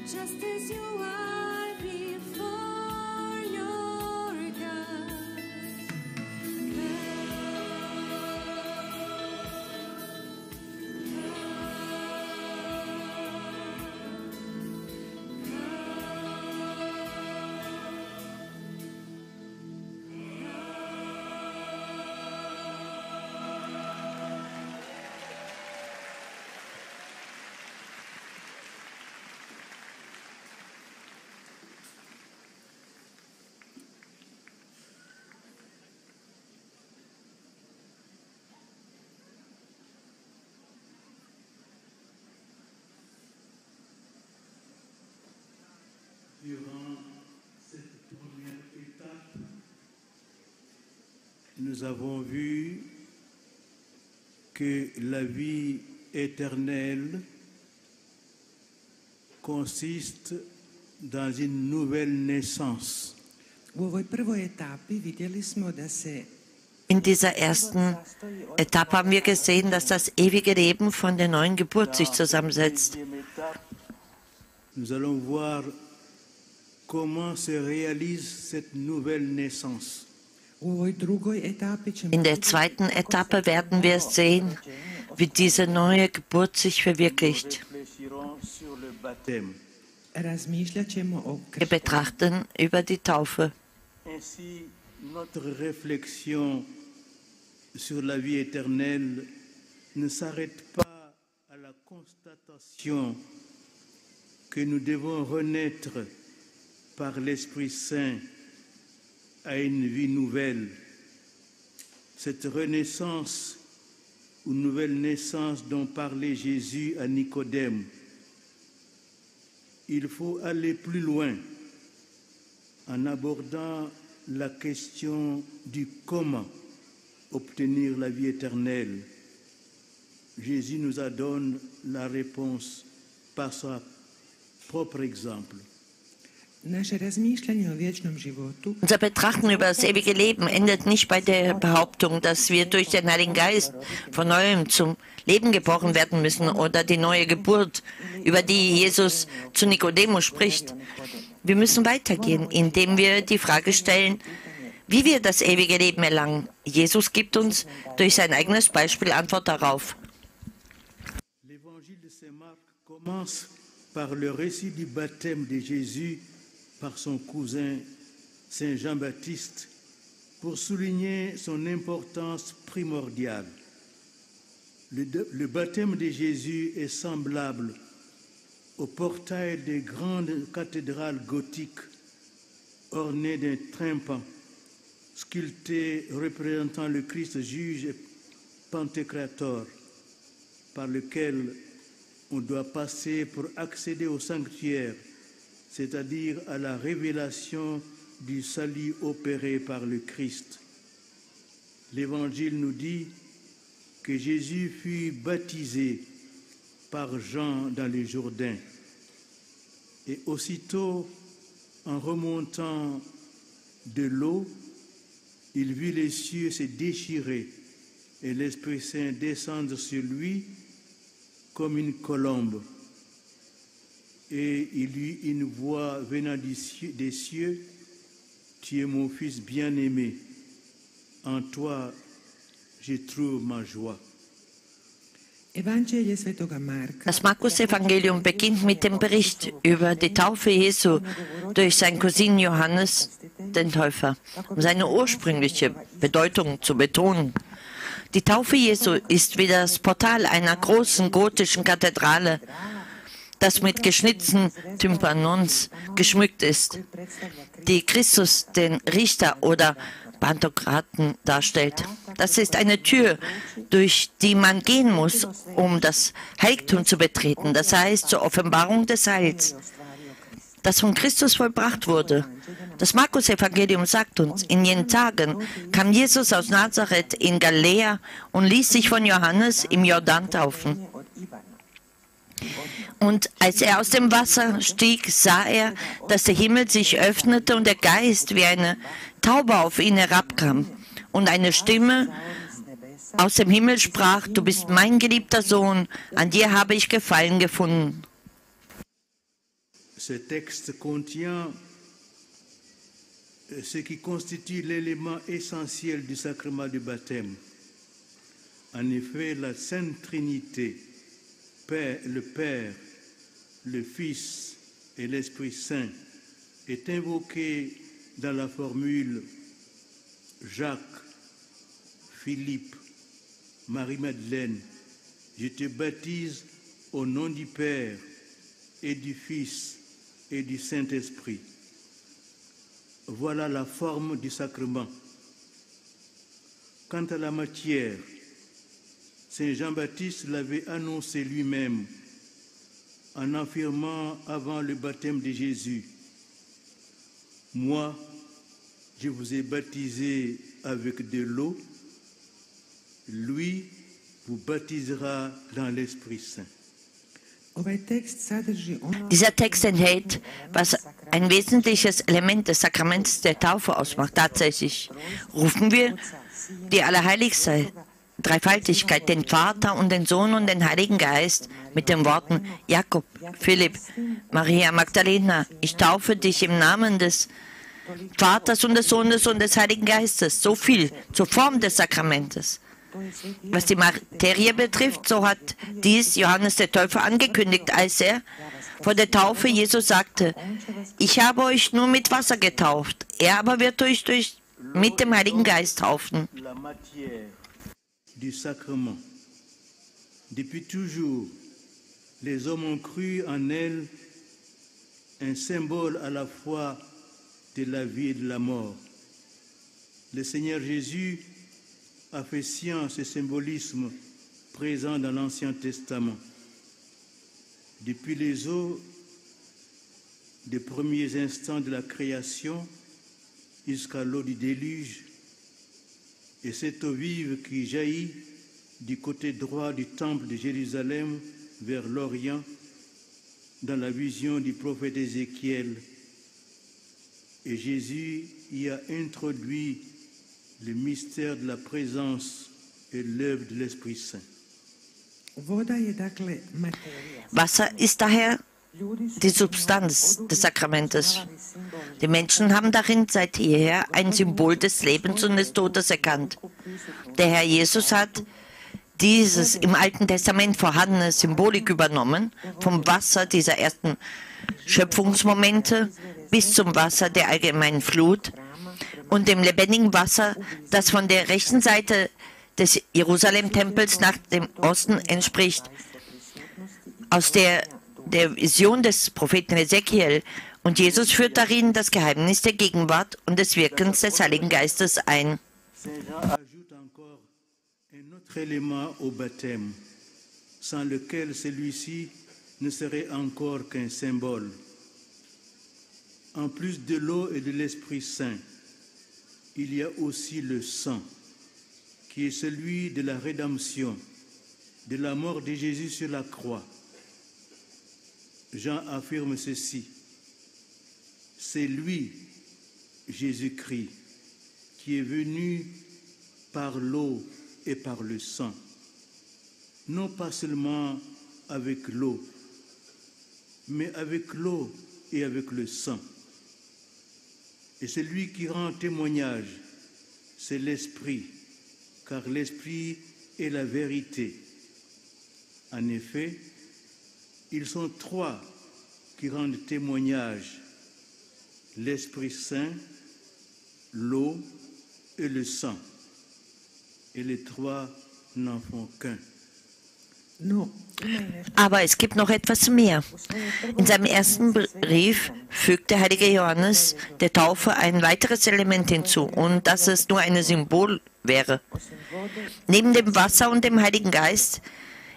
Speaker 4: just as you are before your God.
Speaker 2: Durant cette première étape, nous avons vu que la vie éternelle consiste dans une nouvelle naissance.
Speaker 3: U ovoj prvoj etapi vidjeli smo da se
Speaker 1: In dieser ersten Etappe haben wir gesehen, dass das ewige Leben von der neuen Geburt sich zusammensetzt.
Speaker 2: Nous allons voir comment se réalise cette nouvelle naissance.
Speaker 3: u ovoj drugoj etapi ćemo
Speaker 1: In der zweiten Etappe werden wir sehen, wie diese neue Geburt sich verwirklicht.
Speaker 2: Réfléchirons sur le baptême.
Speaker 3: razmišljat ćemo o
Speaker 1: Wir betrachten über die Taufe.
Speaker 2: Ainsi, notre réflexion sur la vie éternelle ne s'arrête pas à la constatation que nous devons renaître par l'Esprit Saint à une vie nouvelle. Cette renaissance ou nouvelle naissance dont parlait Jésus à Nicodème, il faut aller plus loin en abordant la question du comment obtenir la vie éternelle. Jésus nous a donné la réponse par son propre exemple.
Speaker 3: naše razmišljanje o vječnom životu.
Speaker 1: Unser Betrachten über das ewige Leben endet nicht bei der Behauptung, dass wir durch den Heiligen Geist von neuem zum Leben geboren werden müssen oder die neue Geburt, über die Jesus zu Nikodemus spricht. Wir müssen weitergehen, indem wir die Frage stellen, wie wir das ewige Leben erlangen. Jesus gibt uns durch sein eigenes Beispiel Antwort darauf.
Speaker 2: L'évangile de Saint Marc commence par le récit du baptême de Jésus par son cousin Saint Jean-Baptiste pour souligner son importance primordiale. Le baptême de Jésus est semblable au portail des grandes cathédrales gothiques ornées d'un tympan sculpté représentant le Christ juge et pantocrator par lequel on doit passer pour accéder au sanctuaire, c'est-à-dire à la révélation du salut opéré par le Christ. L'Évangile nous dit que Jésus fut baptisé par Jean dans le Jourdain. Et aussitôt, en remontant de l'eau, il vit les cieux se déchirer et l'Esprit Saint descendre sur lui comme une colombe. Et il eut une voix venant des cieux, « Tu es mon Fils bien-aimé, en toi je trouve ma joie. »
Speaker 3: Evanđelje svetoga Marka
Speaker 1: Das Markus-Evangelium beginnt mit dem Bericht über die Taufe Jesu durch seinen Cousin Johannes, den Täufer, um seine ursprüngliche Bedeutung zu betonen. Die Taufe Jesu ist wie das Portal einer großen gotischen Kathedrale, das mit geschnitzten Tympanons geschmückt ist, die Christus, den Richter oder Pantokraten darstellt. Das ist eine Tür, durch die man gehen muss, um das Heiligtum zu betreten, das heißt zur Offenbarung des Heils, das von Christus vollbracht wurde. Das Markus-Evangelium sagt uns, in jenen Tagen kam Jesus aus Nazareth in Galiläa und ließ sich von Johannes im Jordan taufen. Und als er aus dem Wasser stieg, sah er, dass der Himmel sich öffnete und der Geist wie eine Taube auf ihn herabkam. Und eine Stimme aus dem Himmel sprach, du bist mein geliebter Sohn, an dir habe ich Gefallen gefunden.
Speaker 2: Ce texte contient ce qui constitue l'élément essentiel du sacrement du baptême. En effet, la Sainte Trinité, le Père, le Fils et l'Esprit Saint, est invoquée dans la formule Jacques, Philippe, Marie-Madeleine, je te baptise au nom du Père et du Fils et du Saint-Esprit. Voilà la forme du sacrement. Quant à la matière, Saint Jean-Baptiste l'avait annoncé lui-même en affirmant avant le baptême de Jésus, « Moi, je vous ai baptisé avec de l'eau, lui vous baptisera dans l'Esprit Saint. »
Speaker 1: Dieser Text enthält, was ein wesentliches Element des Sakraments der Taufe ausmacht. Tatsächlich rufen wir die Allerheiligste Dreifaltigkeit, den Vater und den Sohn und den Heiligen Geist mit den Worten Jakob, Philipp, Maria Magdalena, ich taufe dich im Namen des Vaters und des Sohnes und des Heiligen Geistes. So viel zur Form des Sakramentes. Was die Materie betrifft, so hat dies Johannes der Täufer angekündigt, als er vor der Taufe Jesus sagte, ich habe euch nur mit Wasser getauft, er aber wird euch mit dem Heiligen Geist taufen.
Speaker 2: Du sacrement. Depuis toujours, les hommes ont cru en elle un symbole à la fois de la vie et de la mort. Le Seigneur Jésus a fait sien ce symbolisme présent dans l'Ancien Testament. Depuis les eaux des premiers instants de la création jusqu'à l'eau du déluge, et cette eau vive qui jaillit du côté droit du temple de Jérusalem vers l'Orient, dans la vision du prophète Ézéchiel. Et Jésus y a introduit le mystère de la présence et l'œuvre de l'Esprit Saint.
Speaker 1: Wasser ist daher die Substanz des Sakramentes. Die Menschen haben darin seit jeher ein Symbol des Lebens und des Todes erkannt. Der Herr Jesus hat dieses im Alten Testament vorhandene Symbolik übernommen, vom Wasser dieser ersten Schöpfungsmomente bis zum Wasser der allgemeinen Flut und dem lebendigen Wasser, das von der rechten Seite des Jerusalem-Tempels nach dem Osten entspricht, aus der Vision des Propheten Ezekiel. Und Jesus führt darin das Geheimnis der Gegenwart und des Wirkens des Heiligen Geistes ein.
Speaker 2: Saint Jean ajoute encore un autre élément au baptême, sans lequel celui-ci ne serait encore qu'un symbole. En plus de l'eau et de l'Esprit Saint, il y a aussi le sang, qui est celui de la rédemption, de la mort de Jésus sur la croix. Jean affirme ceci, c'est lui, Jésus-Christ, qui est venu par l'eau et par le sang, non pas seulement avec l'eau, mais avec l'eau et avec le sang. Et celui qui rend témoignage, c'est l'Esprit, car l'Esprit est la vérité. En effet, ils sont trois qui rendent témoignage, l'Esprit Saint, l'eau et le sang. Et les trois n'en font qu'un.
Speaker 1: Aber es gibt noch etwas mehr. In seinem ersten Brief fügt der heilige Johannes der Taufe ein weiteres Element hinzu, und dass es nur ein Symbol wäre. Neben dem Wasser und dem Heiligen Geist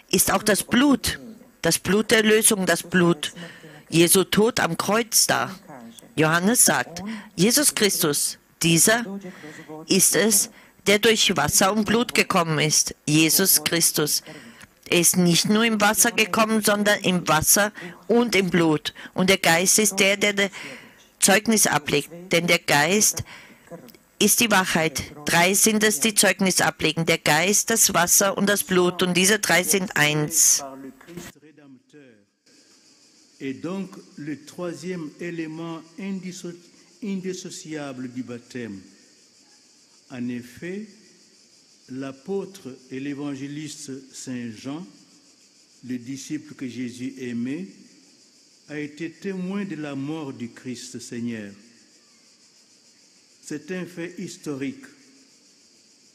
Speaker 1: ist auch das Blut der Erlösung, das Blut Jesu Tod am Kreuz da. Johannes sagt, Jesus Christus, dieser ist es, der durch Wasser und Blut gekommen ist. Jesus Christus. Er ist nicht nur im Wasser gekommen, sondern im Wasser und im Blut. Und der Geist ist der Zeugnis ablegt. Denn der Geist ist die Wahrheit. Drei sind es, die Zeugnis ablegen. Der Geist, das Wasser und das Blut. Und diese drei sind eins.
Speaker 2: est donc le troisième élément indissociable du baptême. En effet, l'apôtre et l'évangéliste Saint Jean, le disciple que Jésus aimait, a été témoin de la mort du Christ Seigneur. C'est un fait historique.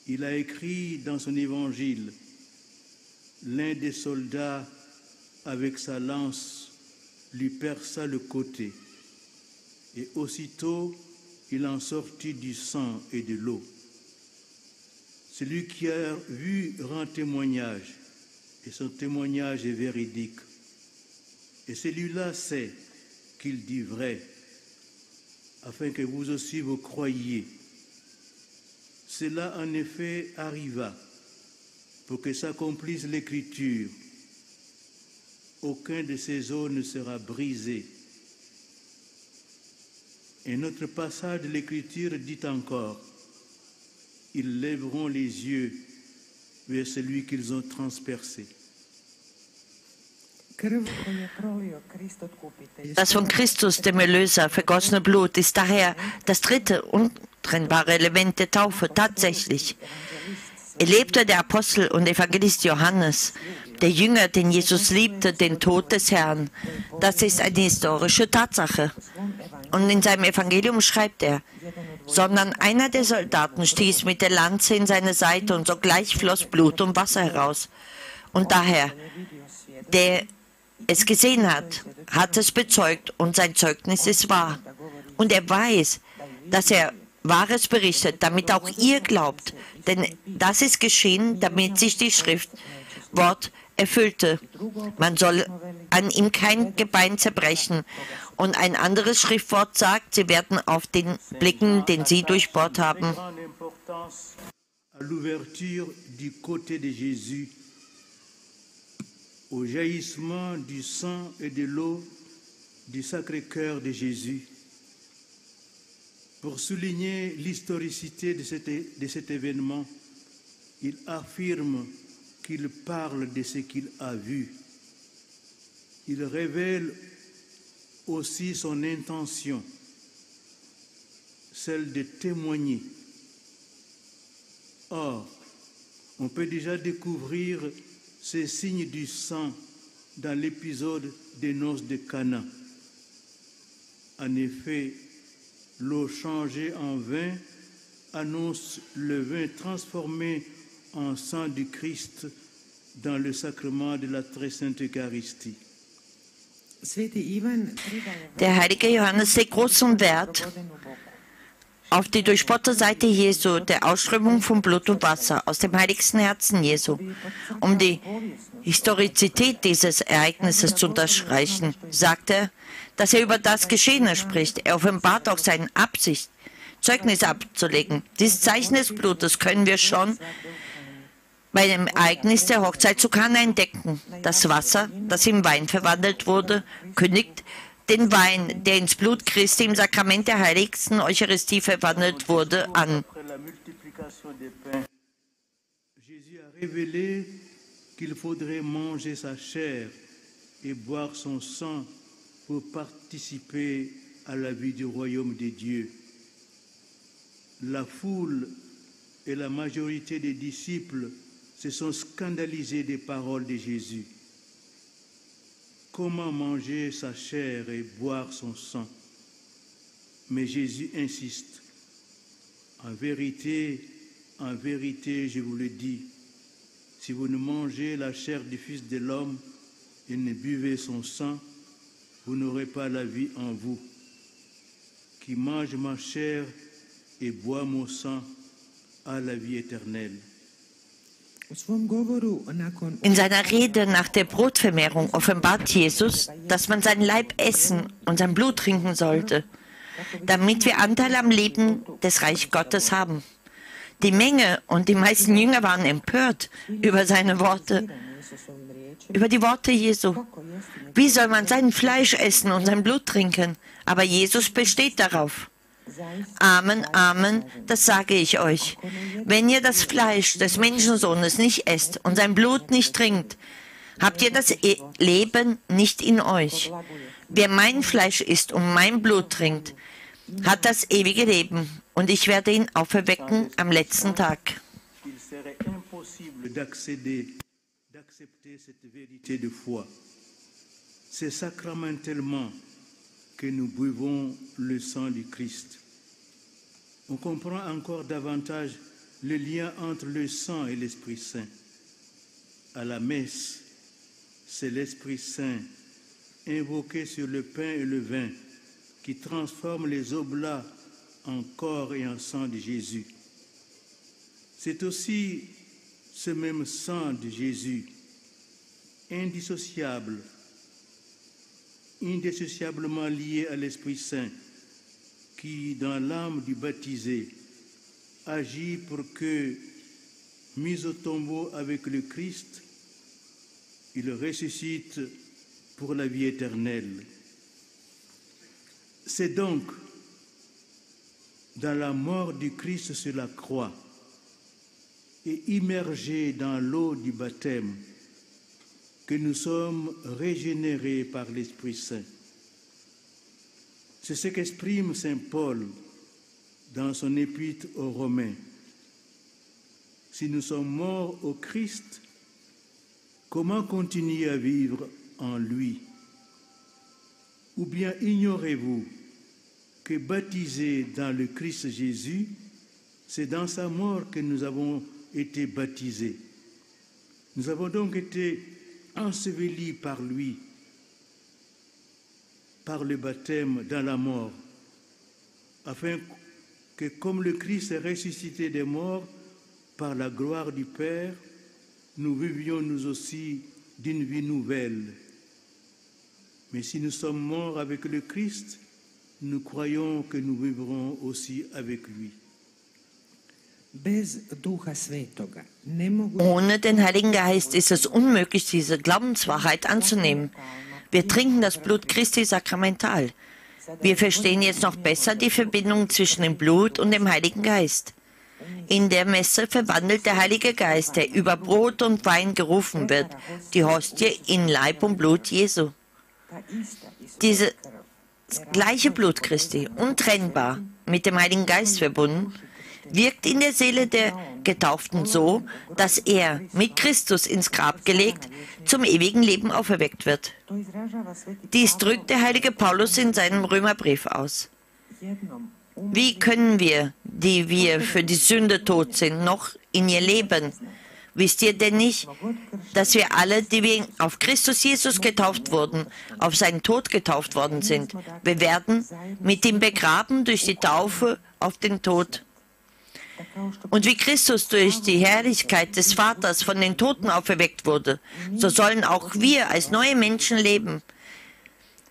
Speaker 2: Il a écrit dans son évangile: l'un des soldats, avec sa lance, lui perça le côté, et aussitôt il en sortit du sang et de l'eau. Celui qui a vu rend témoignage, et son témoignage est véridique. Et celui-là sait qu'il dit vrai, afin que vous aussi vous croyiez. Cela en effet arriva pour que s'accomplisse l'Écriture. Aucun de ces os ne sera brisé. Un autre passage de l'Écriture dit encore: ils lèveront les yeux vers celui qu'ils ont transpercé.
Speaker 1: Das von Christus, dem Erlöser, vergossene Blut ist daher das dritte untrennbare Element der Taufe tatsächlich. Erlebte der Apostel und Evangelist Johannes, der Jünger, den Jesus liebte, den Tod des Herrn. Das ist eine historische Tatsache. Und in seinem Evangelium schreibt er: sondern einer der Soldaten stieß mit der Lanze in seine Seite und sogleich floss Blut und Wasser heraus. Und daher, der es gesehen hat, hat es bezeugt und sein Zeugnis ist wahr. Und er weiß, dass er Wahres berichtet, damit auch ihr glaubt. Denn das ist geschehen, damit sich die Schriftwort erfüllte. Man soll an ihm kein Gebein zerbrechen. Und ein anderes Schriftwort sagt, sie werden auf den blicken, den sie durchbohrt haben.
Speaker 2: Au jaillissement du sang et de l'eau du Sacré-Cœur de Jésus. Pour souligner l'historicité de cet événement, il affirme qu'il parle de ce qu'il a vu. Il révèle aussi son intention, celle de témoigner. Or, on peut déjà découvrir ces signes du sang dans l'épisode des noces de Cana. En effet, l'eau changée en vin annonce le vin transformé en sang du Christ dans le sacrement de la très sainte Eucharistie.
Speaker 1: Der heilige Johannes legt großen Wert auf die durchbohrte Seite Jesu, der Ausströmung von Blut und Wasser aus dem heiligsten Herzen Jesu. Um die Historizität dieses Ereignisses zu unterstreichen, sagt er, dass er über das Geschehene spricht. Er offenbart auch seine Absicht, Zeugnis abzulegen. Dieses Zeichen des Blutes können wir schon bei dem Ereignis der Hochzeit zu Kana entdecken. Das Wasser, das in Wein verwandelt wurde, kündigt den Wein, der ins Blut Christi im Sakrament der heiligsten Eucharistie verwandelt wurde, an.
Speaker 2: Jésus a révélé qu'il faudrait manger sa chair et boire son sang pour participer à la vie du royaume de Dieu. La foule et la majorité des disciples se sont scandalisés des paroles de Jésus. Comment manger sa chair et boire son sang? Mais Jésus insiste. En vérité, je vous le dis, si vous ne mangez la chair du Fils de l'homme et ne buvez son sang, vous n'aurez pas la vie en vous. Qui mange ma chair et boit mon sang a la vie éternelle.
Speaker 1: In seiner Rede nach der Brotvermehrung offenbart Jesus, dass man sein Leib essen und sein Blut trinken sollte, damit wir Anteil am Leben des Reich Gottes haben. Die Menge und die meisten Jünger waren empört über seine Worte, über die Worte Jesu. Wie soll man sein Fleisch essen und sein Blut trinken? Aber Jesus besteht darauf. Amen, Amen, das sage ich euch. Wenn ihr das Fleisch des Menschensohnes nicht esst und sein Blut nicht trinkt, Habt ihr das Leben nicht in euch? Wer mein Fleisch isst und mein Blut trinkt, hat das ewige Leben, und ich werde ihn auferwecken am letzten Tag.
Speaker 2: Il serait impossible d'accepter cette vérité de foi. C'est sacramentellement que nous buvons le sang du Christ. On comprend encore davantage le lien entre le sang et l'Esprit Saint. À la messe, c'est l'Esprit Saint invoqué sur le pain et le vin qui transforme les oblats en corps et en sang de Jésus. C'est aussi ce même sang de Jésus, indissociablement lié à l'Esprit Saint, qui, dans l'âme du baptisé, agit pour que, mis au tombeau avec le Christ, il ressuscite pour la vie éternelle. C'est donc dans la mort du Christ sur la croix et immergé dans l'eau du baptême que nous sommes régénérés par l'Esprit Saint. C'est ce qu'exprime saint Paul dans son épître aux Romains. Si nous sommes morts au Christ, comment continuer à vivre en lui? Ou bien ignorez-vous que baptisés dans le Christ Jésus, c'est dans sa mort que nous avons été baptisés. Nous avons donc été ensevelis par lui, par le baptême dans la mort, afin que comme le Christ est ressuscité des morts par la gloire du Père, nous vivions nous aussi d'une vie nouvelle. Mais si nous sommes morts avec le Christ, nous croyons que nous vivrons aussi avec lui.
Speaker 3: Bez Duha Svetoga ne mogu
Speaker 1: Ohne den Heiligen Geist ist es unmöglich, diese Glaubenswahrheit anzunehmen. Wir trinken das Blut Christi sakramental. Wir verstehen jetzt noch besser die Verbindung zwischen dem Blut und dem Heiligen Geist. In der Messe verwandelt der Heilige Geist, der über Brot und Wein gerufen wird, die Hostie in Leib und Blut Jesu. Dieses gleiche Blut Christi, untrennbar mit dem Heiligen Geist verbunden, wirkt in der Seele der Getauften so, dass er, mit Christus ins Grab gelegt, zum ewigen Leben auferweckt wird. Dies drückt der heilige Paulus in seinem Römerbrief aus. Wie können wir, die wir für die Sünde tot sind, noch in ihr leben? Wisst ihr denn nicht, dass wir alle, die wir auf Christus Jesus getauft wurden, auf seinen Tod getauft worden sind? Wir werden mit ihm begraben durch die Taufe auf den Tod. Und wie Christus durch die Herrlichkeit des Vaters von den Toten auferweckt wurde, so sollen auch wir als neue Menschen leben.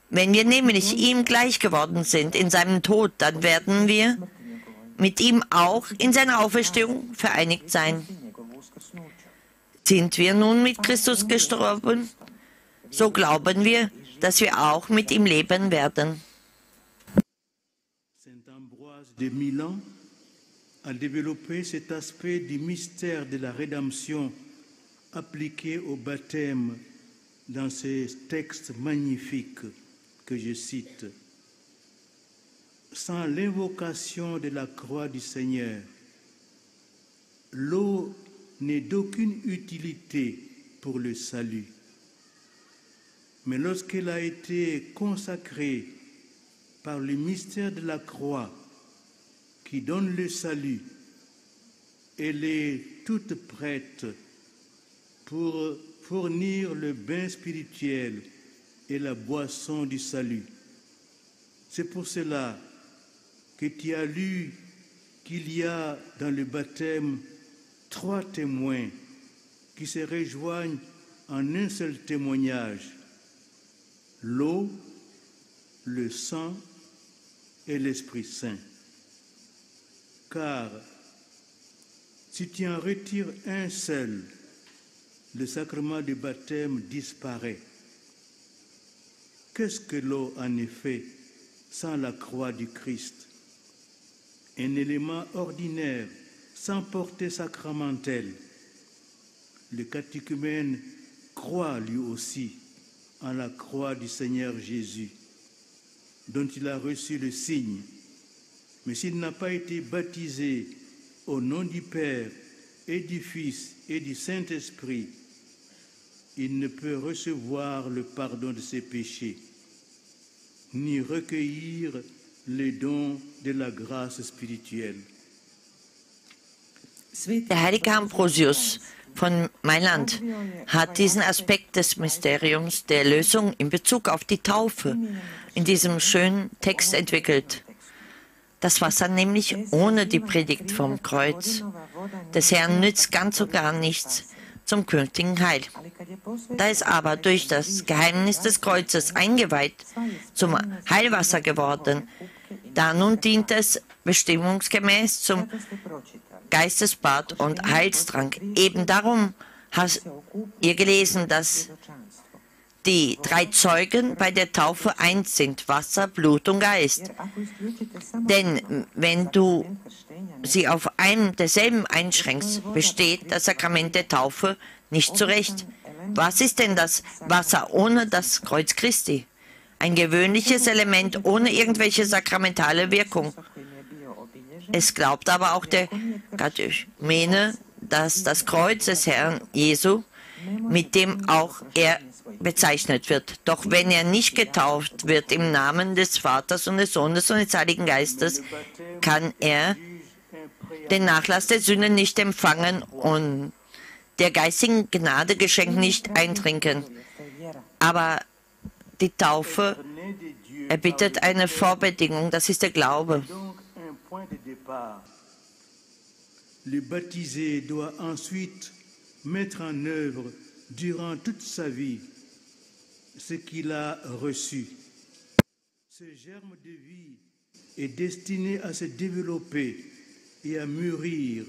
Speaker 1: Wenn wir nämlich ihm gleich geworden sind in seinem Tod, dann werden wir mit ihm auch in seiner Auferstehung vereinigt sein. Sind wir nun mit Christus gestorben, so glauben wir, dass wir auch mit ihm leben werden.
Speaker 2: Saint Ambroise de Milan a développé cet aspect du mystère de la rédemption appliqué au baptême dans ces textes magnifiques que je cite. Sans l'invocation de la croix du Seigneur, l'eau n'est d'aucune utilité pour le salut. Mais lorsqu'elle a été consacrée par le mystère de la croix qui donne le salut, elle est toute prête pour fournir le bain spirituel et la boisson du salut. C'est pour cela que tu as lu qu'il y a dans le baptême 3 témoins qui se rejoignent en un seul témoignage: l'eau, le sang et l'Esprit Saint. Car si tu en retires un seul, le sacrement du baptême disparaît. Qu'est-ce que l'eau en effet sans la croix du Christ? Un élément ordinaire sans portée sacramentelle. Le catéchumène croit lui aussi en la croix du Seigneur Jésus, dont il a reçu le signe. Mais s'il n'a pas été baptisé au nom du Père et du Fils et du Saint-Esprit, il ne peut recevoir le pardon de ses péchés, ni recueillir les dons de la grâce spirituelle.
Speaker 1: Der heilige Ambrosius von Mailand hat diesen Aspekt des Mysteriums der Erlösung in Bezug auf die Taufe in diesem schönen Text entwickelt. Das Wasser nämlich ohne die Predigt vom Kreuz des Herrn nützt ganz und gar nichts zum künftigen Heil. Da es aber durch das Geheimnis des Kreuzes eingeweiht zum Heilwasser geworden, da nun dient es bestimmungsgemäß zum Geistesbad und Heilstrank. Eben darum hast ihr gelesen, dass die 3 Zeugen bei der Taufe eins sind, Wasser, Blut und Geist. Denn wenn du sie auf einem derselben einschränkst, besteht das Sakrament der Taufe nicht zurecht. Was ist denn das Wasser ohne das Kreuz Christi? Ein gewöhnliches Element ohne irgendwelche sakramentale Wirkung. Es glaubt aber auch der Katechumene, dass das Kreuz des Herrn Jesu, mit dem auch er bezeichnet wird. Doch wenn er nicht getauft wird im Namen des Vaters und des Sohnes und des Heiligen Geistes, kann er den Nachlass der Sünde nicht empfangen und der geistigen Gnadegeschenk nicht eintrinken. Aber die Taufe erbittet eine Vorbedingung, das ist der Glaube.
Speaker 2: Le baptisé doit ensuite mettre en œuvre durant toute sa vie ce qu'il a reçu. Ce germe de vie est destiné à se développer et à mûrir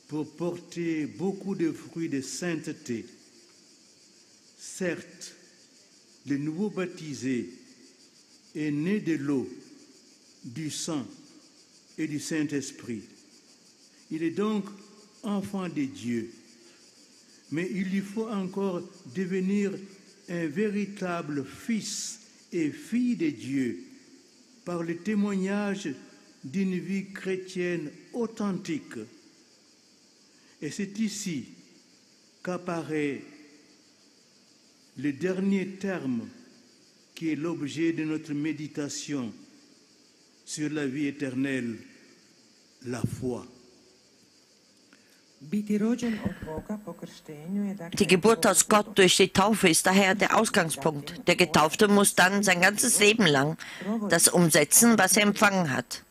Speaker 2: pour porter beaucoup de fruits de sainteté. Certes, le nouveau baptisé est né de l'eau, du sang et du Saint-Esprit. Il est donc enfant de Dieu, mais il lui faut encore devenir un véritable fils et fille de Dieu par le témoignage d'une vie chrétienne authentique. Et c'est ici qu'apparaît le dernier terme qui est l'objet de notre méditation sur la vie éternelle, la foi.
Speaker 1: Die Geburt aus Gott durch die Taufe ist daher der Ausgangspunkt. Der Getaufte muss dann sein ganzes Leben lang das umsetzen, was er empfangen hat.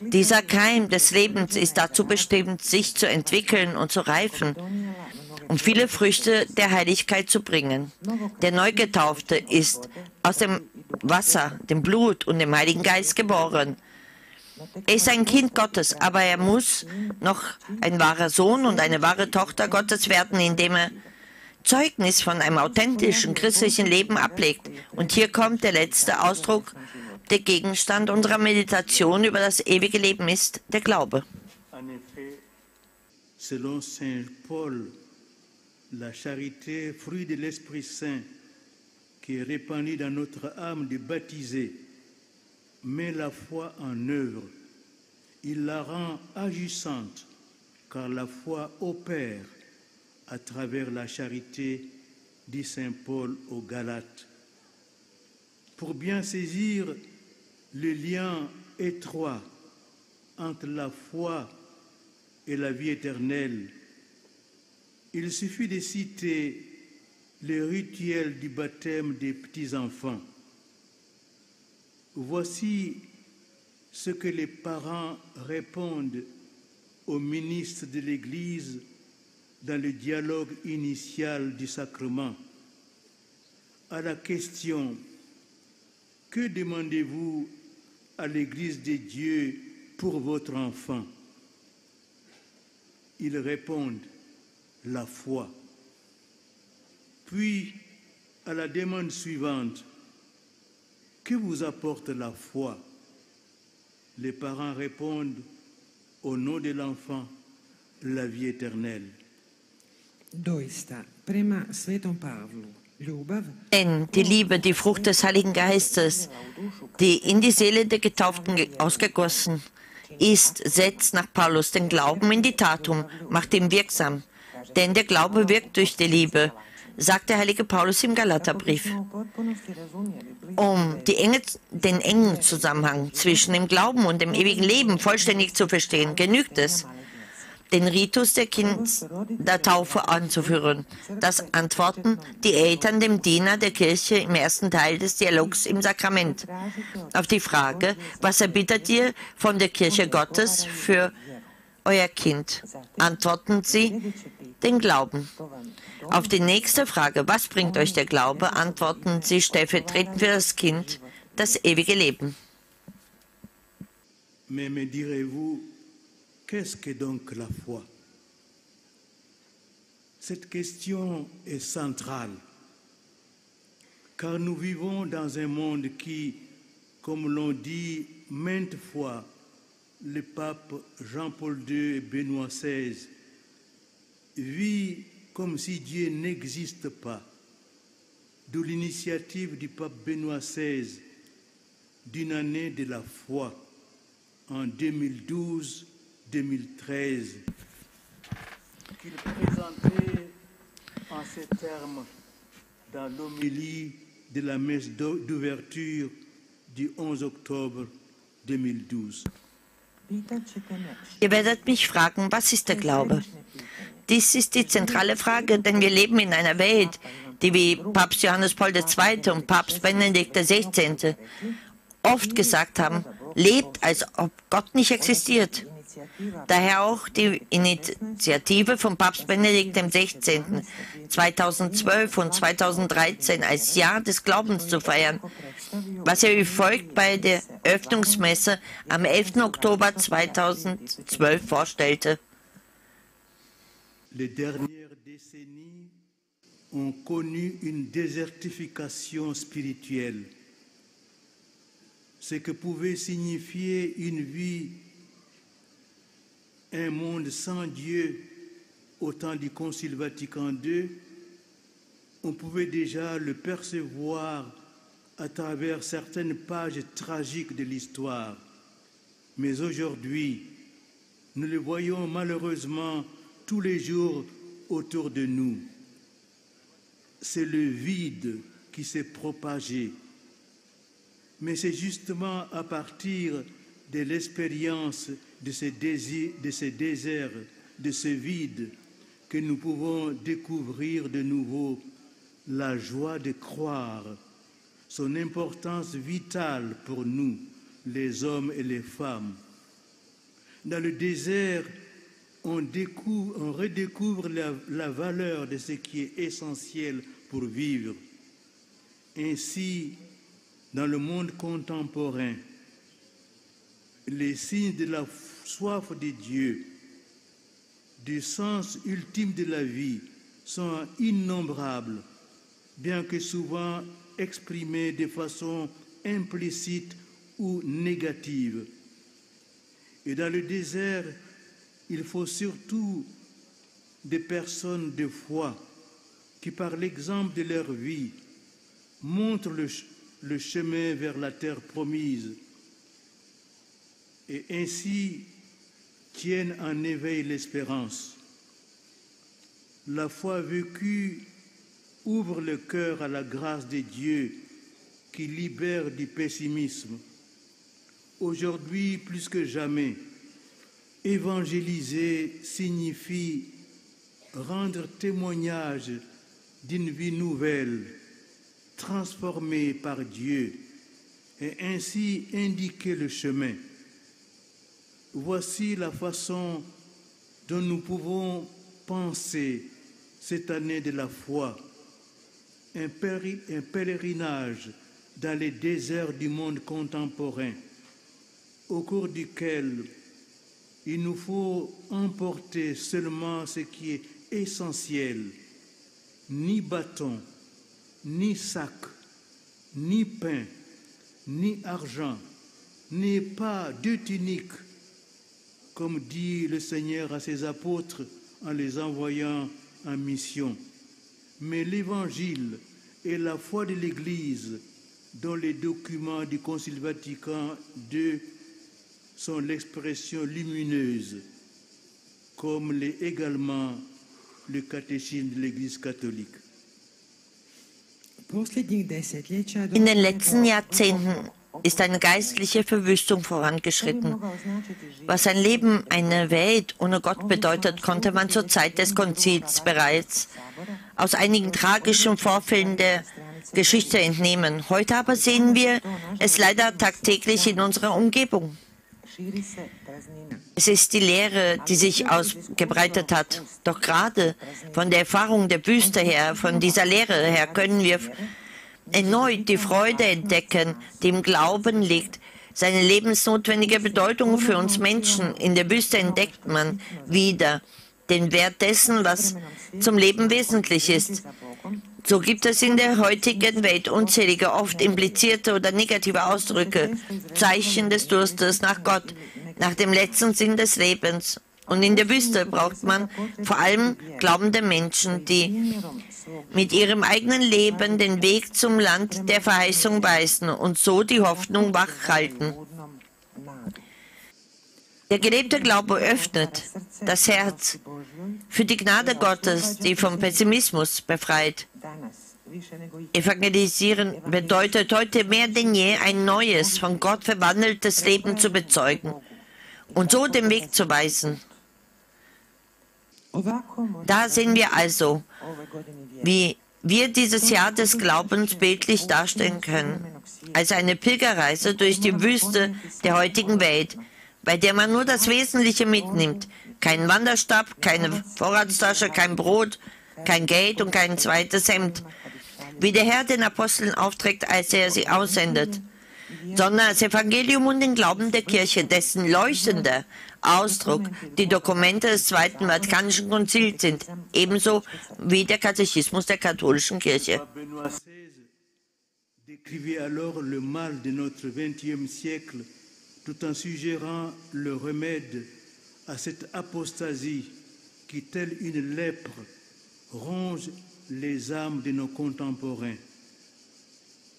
Speaker 1: Dieser Keim des Lebens ist dazu bestimmt, sich zu entwickeln und zu reifen, um viele Früchte der Heiligkeit zu bringen. Der Neugetaufte ist aus dem Wasser, dem Blut und dem Heiligen Geist geboren. Er ist ein Kind Gottes, aber er muss noch ein wahrer Sohn und eine wahre Tochter Gottes werden, indem er Zeugnis von einem authentischen christlichen Leben ablegt. Und hier kommt der letzte Ausdruck, der Gegenstand unserer Meditation über das ewige Leben ist, der Glaube.
Speaker 2: Selon Saint Paul, la charité, fruit de l'Esprit Saint, qui est répandue dans notre âme de baptisé, met la foi en œuvre. Il la rend agissante, car la foi opère à travers la charité, dit Saint Paul aux Galates. Pour bien saisir le lien étroit entre la foi et la vie éternelle, il suffit de citer le rituel du baptême des petits-enfants. Voici ce que les parents répondent au ministre de l'Église dans le dialogue initial du sacrement. À la question « Que demandez-vous à l'Église de Dieu pour votre enfant ?» Ils répondent « La foi ». Puis, à la demande suivante, que vous apporte la foi? Les parents répondent, au nom de l'enfant, la vie éternelle.
Speaker 3: Doista, prema Svetom Pavlu, ljubav
Speaker 1: Denn die Liebe, die Frucht des Heiligen Geistes, die in die Seele der Getauften ausgegossen ist, setzt nach Paulus den Glauben in die Tat um, macht ihn wirksam. Denn der Glaube wirkt durch die Liebe, sagt der heilige Paulus im Galaterbrief. Um den engen Zusammenhang zwischen dem Glauben und dem ewigen Leben vollständig zu verstehen, genügt es, den Ritus der Taufe anzuführen. Das antworten die Eltern dem Diener der Kirche im ersten Teil des Dialogs im Sakrament. Auf die Frage, was erbittet ihr von der Kirche Gottes für euer Kind, antworten sie, den Glauben. Auf die nächste Frage, was bringt euch der Glaube, antworten sie stellvertretend für das Kind, das ewige Leben.
Speaker 2: Mais me direz-vous, qu'est-ce que donc la foi? Cette question est centrale, car nous vivons dans un monde qui, comme l'ont dit maintes fois le pape Jean-Paul II et Benoît XVI, vit comme si Dieu n'existe pas, d'où l'initiative du pape Benoît XVI d'une année de la foi en 2012-2013, qu'il présentait en ces termes dans l'homélie de la messe d'ouverture du 11 octobre 2012.
Speaker 1: Ihr werdet mich fragen, was ist der Glaube? Dies ist die zentrale Frage, denn wir leben in einer Welt, die wie Papst Johannes Paul II. Und Papst Benedikt XVI. Oft gesagt haben, lebt, als ob Gott nicht existiert. Daher auch die Initiative von Papst Benedikt XVI. 2012 und 2013 als Jahr des Glaubens zu feiern, was er wie folgt bei der Öffnungsmesse am 11. Oktober 2012 vorstellte.
Speaker 2: Les dernières décennies ont connu une désertification spirituelle, ce que pouvait signifier une vie, un monde sans Dieu au temps du Concile Vatican II. On pouvait déjà le percevoir à travers certaines pages tragiques de l'histoire. Mais aujourd'hui, nous le voyons malheureusement tous les jours autour de nous. C'est le vide qui s'est propagé. Mais c'est justement à partir de l'expérience de ces déserts, de ce vide, que nous pouvons découvrir de nouveau la joie de croire, son importance vitale pour nous, les hommes et les femmes. Dans le désert, on redécouvre la valeur de ce qui est essentiel pour vivre. Ainsi, dans le monde contemporain, les signes de la soif de Dieu, du sens ultime de la vie, sont innombrables, bien que souvent exprimés de façon implicite ou négative. Et dans le désert, il faut surtout des personnes de foi qui, par l'exemple de leur vie, montrent le chemin vers la terre promise et ainsi tiennent en éveil l'espérance. La foi vécue ouvre le cœur à la grâce de Dieu qui libère du pessimisme. Aujourd'hui, plus que jamais, évangéliser signifie rendre témoignage d'une vie nouvelle, transformée par Dieu, et ainsi indiquer le chemin. Voici la façon dont nous pouvons penser cette année de la foi, un pèlerinage dans les déserts du monde contemporain, au cours duquel il nous faut emporter seulement ce qui est essentiel, ni bâton, ni sac, ni pain, ni argent, ni pas de tunique, comme dit le Seigneur à ses apôtres en les envoyant en mission, mais l'Évangile et la foi de l'Église, dont les documents du Concile Vatican II sont l'expression lumineuse, comme l'est également le catéchisme de l'Église catholique.
Speaker 1: In den letzten Jahrzehnten ist eine geistliche Verwüstung vorangeschritten. Was ein Leben, eine Welt ohne Gott bedeutet, konnte man zur Zeit des Konzils bereits aus einigen tragischen Vorfällen der Geschichte entnehmen. Heute aber sehen wir es leider tagtäglich in unserer Umgebung. Es ist die Lehre, die sich ausgebreitet hat. Doch gerade von der Erfahrung der Wüste her, von dieser Lehre her, können wir erneut die Freude entdecken, die im Glauben liegt, seine lebensnotwendige Bedeutung für uns Menschen. In der Wüste entdeckt man wieder den Wert dessen, was zum Leben wesentlich ist. So gibt es in der heutigen Welt unzählige, oft implizierte oder negative Ausdrücke, Zeichen des Durstes nach Gott, nach dem letzten Sinn des Lebens. Und in der Wüste braucht man vor allem glaubende Menschen, die mit ihrem eigenen Leben den Weg zum Land der Verheißung weisen und so die Hoffnung wachhalten. Der gelebte Glaube öffnet das Herz für die Gnade Gottes, die vom Pessimismus befreit. Evangelisieren bedeutet heute mehr denn je, ein neues, von Gott verwandeltes Leben zu bezeugen und so den Weg zu weisen. Da sehen wir also, wie wir dieses Jahr des Glaubens bildlich darstellen können, als eine Pilgerreise durch die Wüste der heutigen Welt, bei der man nur das Wesentliche mitnimmt. Kein Wanderstab, keine Vorratstasche, kein Brot, kein Geld und kein zweites Hemd, wie der Herr den Aposteln aufträgt, als er sie aussendet, sondern das Evangelium und den Glauben der Kirche, dessen leuchtender Ausdruck die Dokumente des Zweiten Vatikanischen Konzils sind, ebenso wie der Katechismus der katholischen Kirche.
Speaker 2: Benoît XVI décrivait alors le mal de notre XXe siècle tout en suggérant le remède à cette apostasie qui, telle une lèpre, ronge les âmes de nos contemporains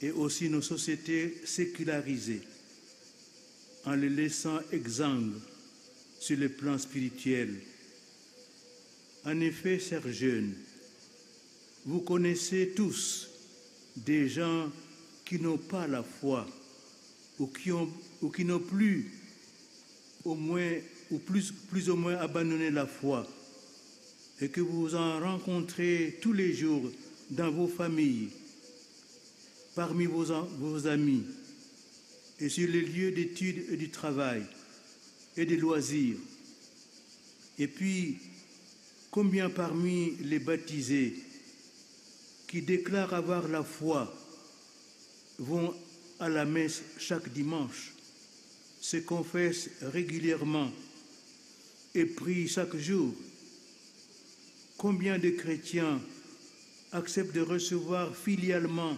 Speaker 2: et aussi nos sociétés sécularisées en les laissant exsangues sur le plan spirituel. En effet, chers jeunes, vous connaissez tous des gens qui n'ont pas la foi ou qui n'ont plus au moins ou plus ou moins abandonné la foi et que vous en rencontrez tous les jours dans vos familles, parmi vos amis et sur les lieux d'études et du travail et des loisirs. Et puis, combien parmi les baptisés qui déclarent avoir la foi vont à la messe chaque dimanche, se confessent régulièrement et prient chaque jour? Combien de chrétiens acceptent de recevoir filialement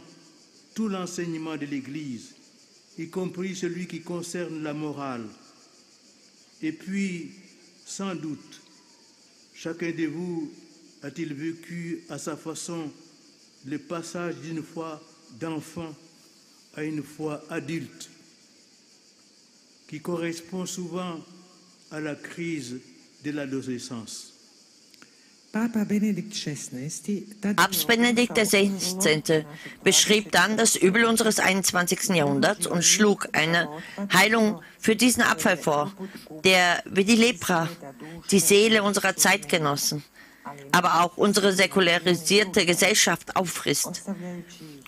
Speaker 2: tout l'enseignement de l'Église, y compris celui qui concerne la morale? Et puis, sans doute, chacun de vous a-t-il vécu à sa façon le passage d'une foi d'enfant à une foi adulte, qui correspond souvent à la crise de l'adolescence.
Speaker 3: Papa Benedikt XVI,
Speaker 1: Papst Benedikt XVI. Beschrieb dann das Übel unseres 21. Jahrhunderts und schlug eine Heilung für diesen Abfall vor, der wie die Lepra die Seele unserer Zeitgenossen, aber auch unsere säkularisierte Gesellschaft auffrisst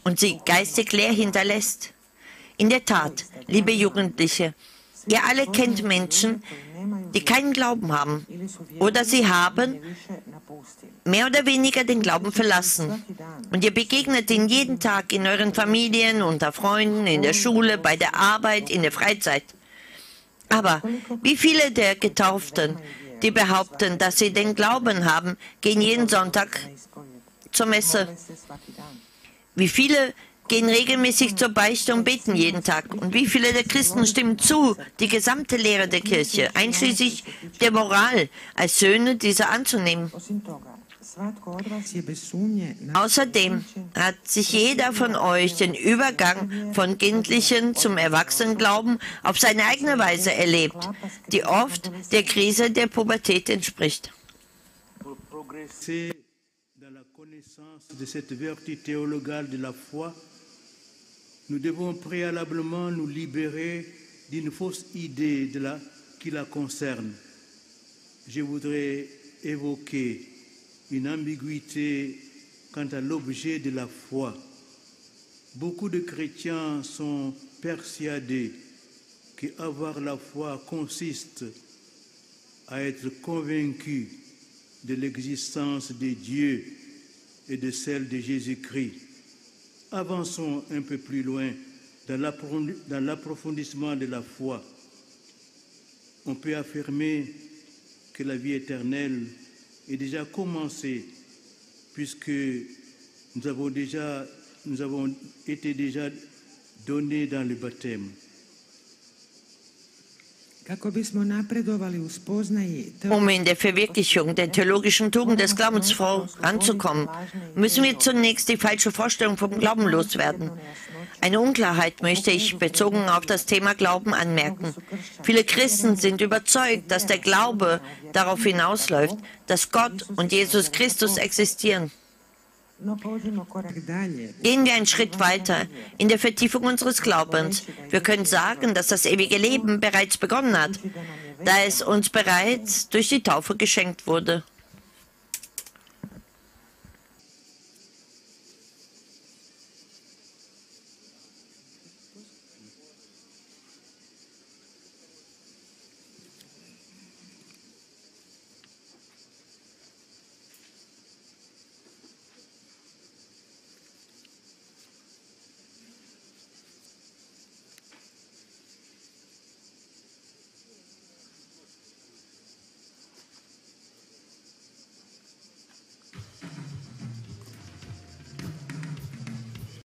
Speaker 1: und sie geistig leer hinterlässt. In der Tat, liebe Jugendliche, ihr alle kennt Menschen, die keinen Glauben haben oder sie haben mehr oder weniger den Glauben verlassen. Und ihr begegnet ihn jeden Tag in euren Familien, unter Freunden, in der Schule, bei der Arbeit, in der Freizeit. Aber wie viele der Getauften, die behaupten, dass sie den Glauben haben, gehen jeden Sonntag zur Messe? Wie viele gehen regelmäßig zur Beichte und beten jeden Tag? Und wie viele der Christen stimmen zu, die gesamte Lehre der Kirche, einschließlich der Moral, als Söhne dieser anzunehmen?
Speaker 3: Svatko od vas je bez sumnje
Speaker 1: Außerdem hat sich jeder von euch den Übergang von kindlichen zum Erwachsenenglauben auf seine eigene Weise erlebt, die oft der Krise der Pubertät entspricht.
Speaker 2: Pour progresser dans la connaissance de cette vertu théologale de la foi, nous devons préalablement nous libérer d'une fausse idée qui la concerne. Je voudrais évoquer une ambiguïté quant à l'objet de la foi. Beaucoup de chrétiens sont persuadés qu'avoir la foi consiste à être convaincu de l'existence de Dieu et de celle de Jésus-Christ. Avançons un peu plus loin dans l'approfondissement de la foi. On peut affirmer que la vie éternelle est déjà commencée puisque nous avons été déjà donnés dans le baptême.
Speaker 3: kako bismo napredovali u spoznaji
Speaker 1: In der Verwirklichung der theologischen Tugend des Glaubens voranzukommen, müssen wir zunächst die falsche Vorstellung vom Glauben loswerden. Eine Unklarheit möchte ich bezogen auf das Thema Glauben anmerken. Viele Christen sind überzeugt, dass der Glaube darauf hinausläuft, dass Gott und Jesus Christus existieren. Gehen wir einen Schritt weiter in der Vertiefung unseres Glaubens. Wir können sagen, dass das ewige Leben bereits begonnen hat, da es uns bereits durch die Taufe geschenkt wurde.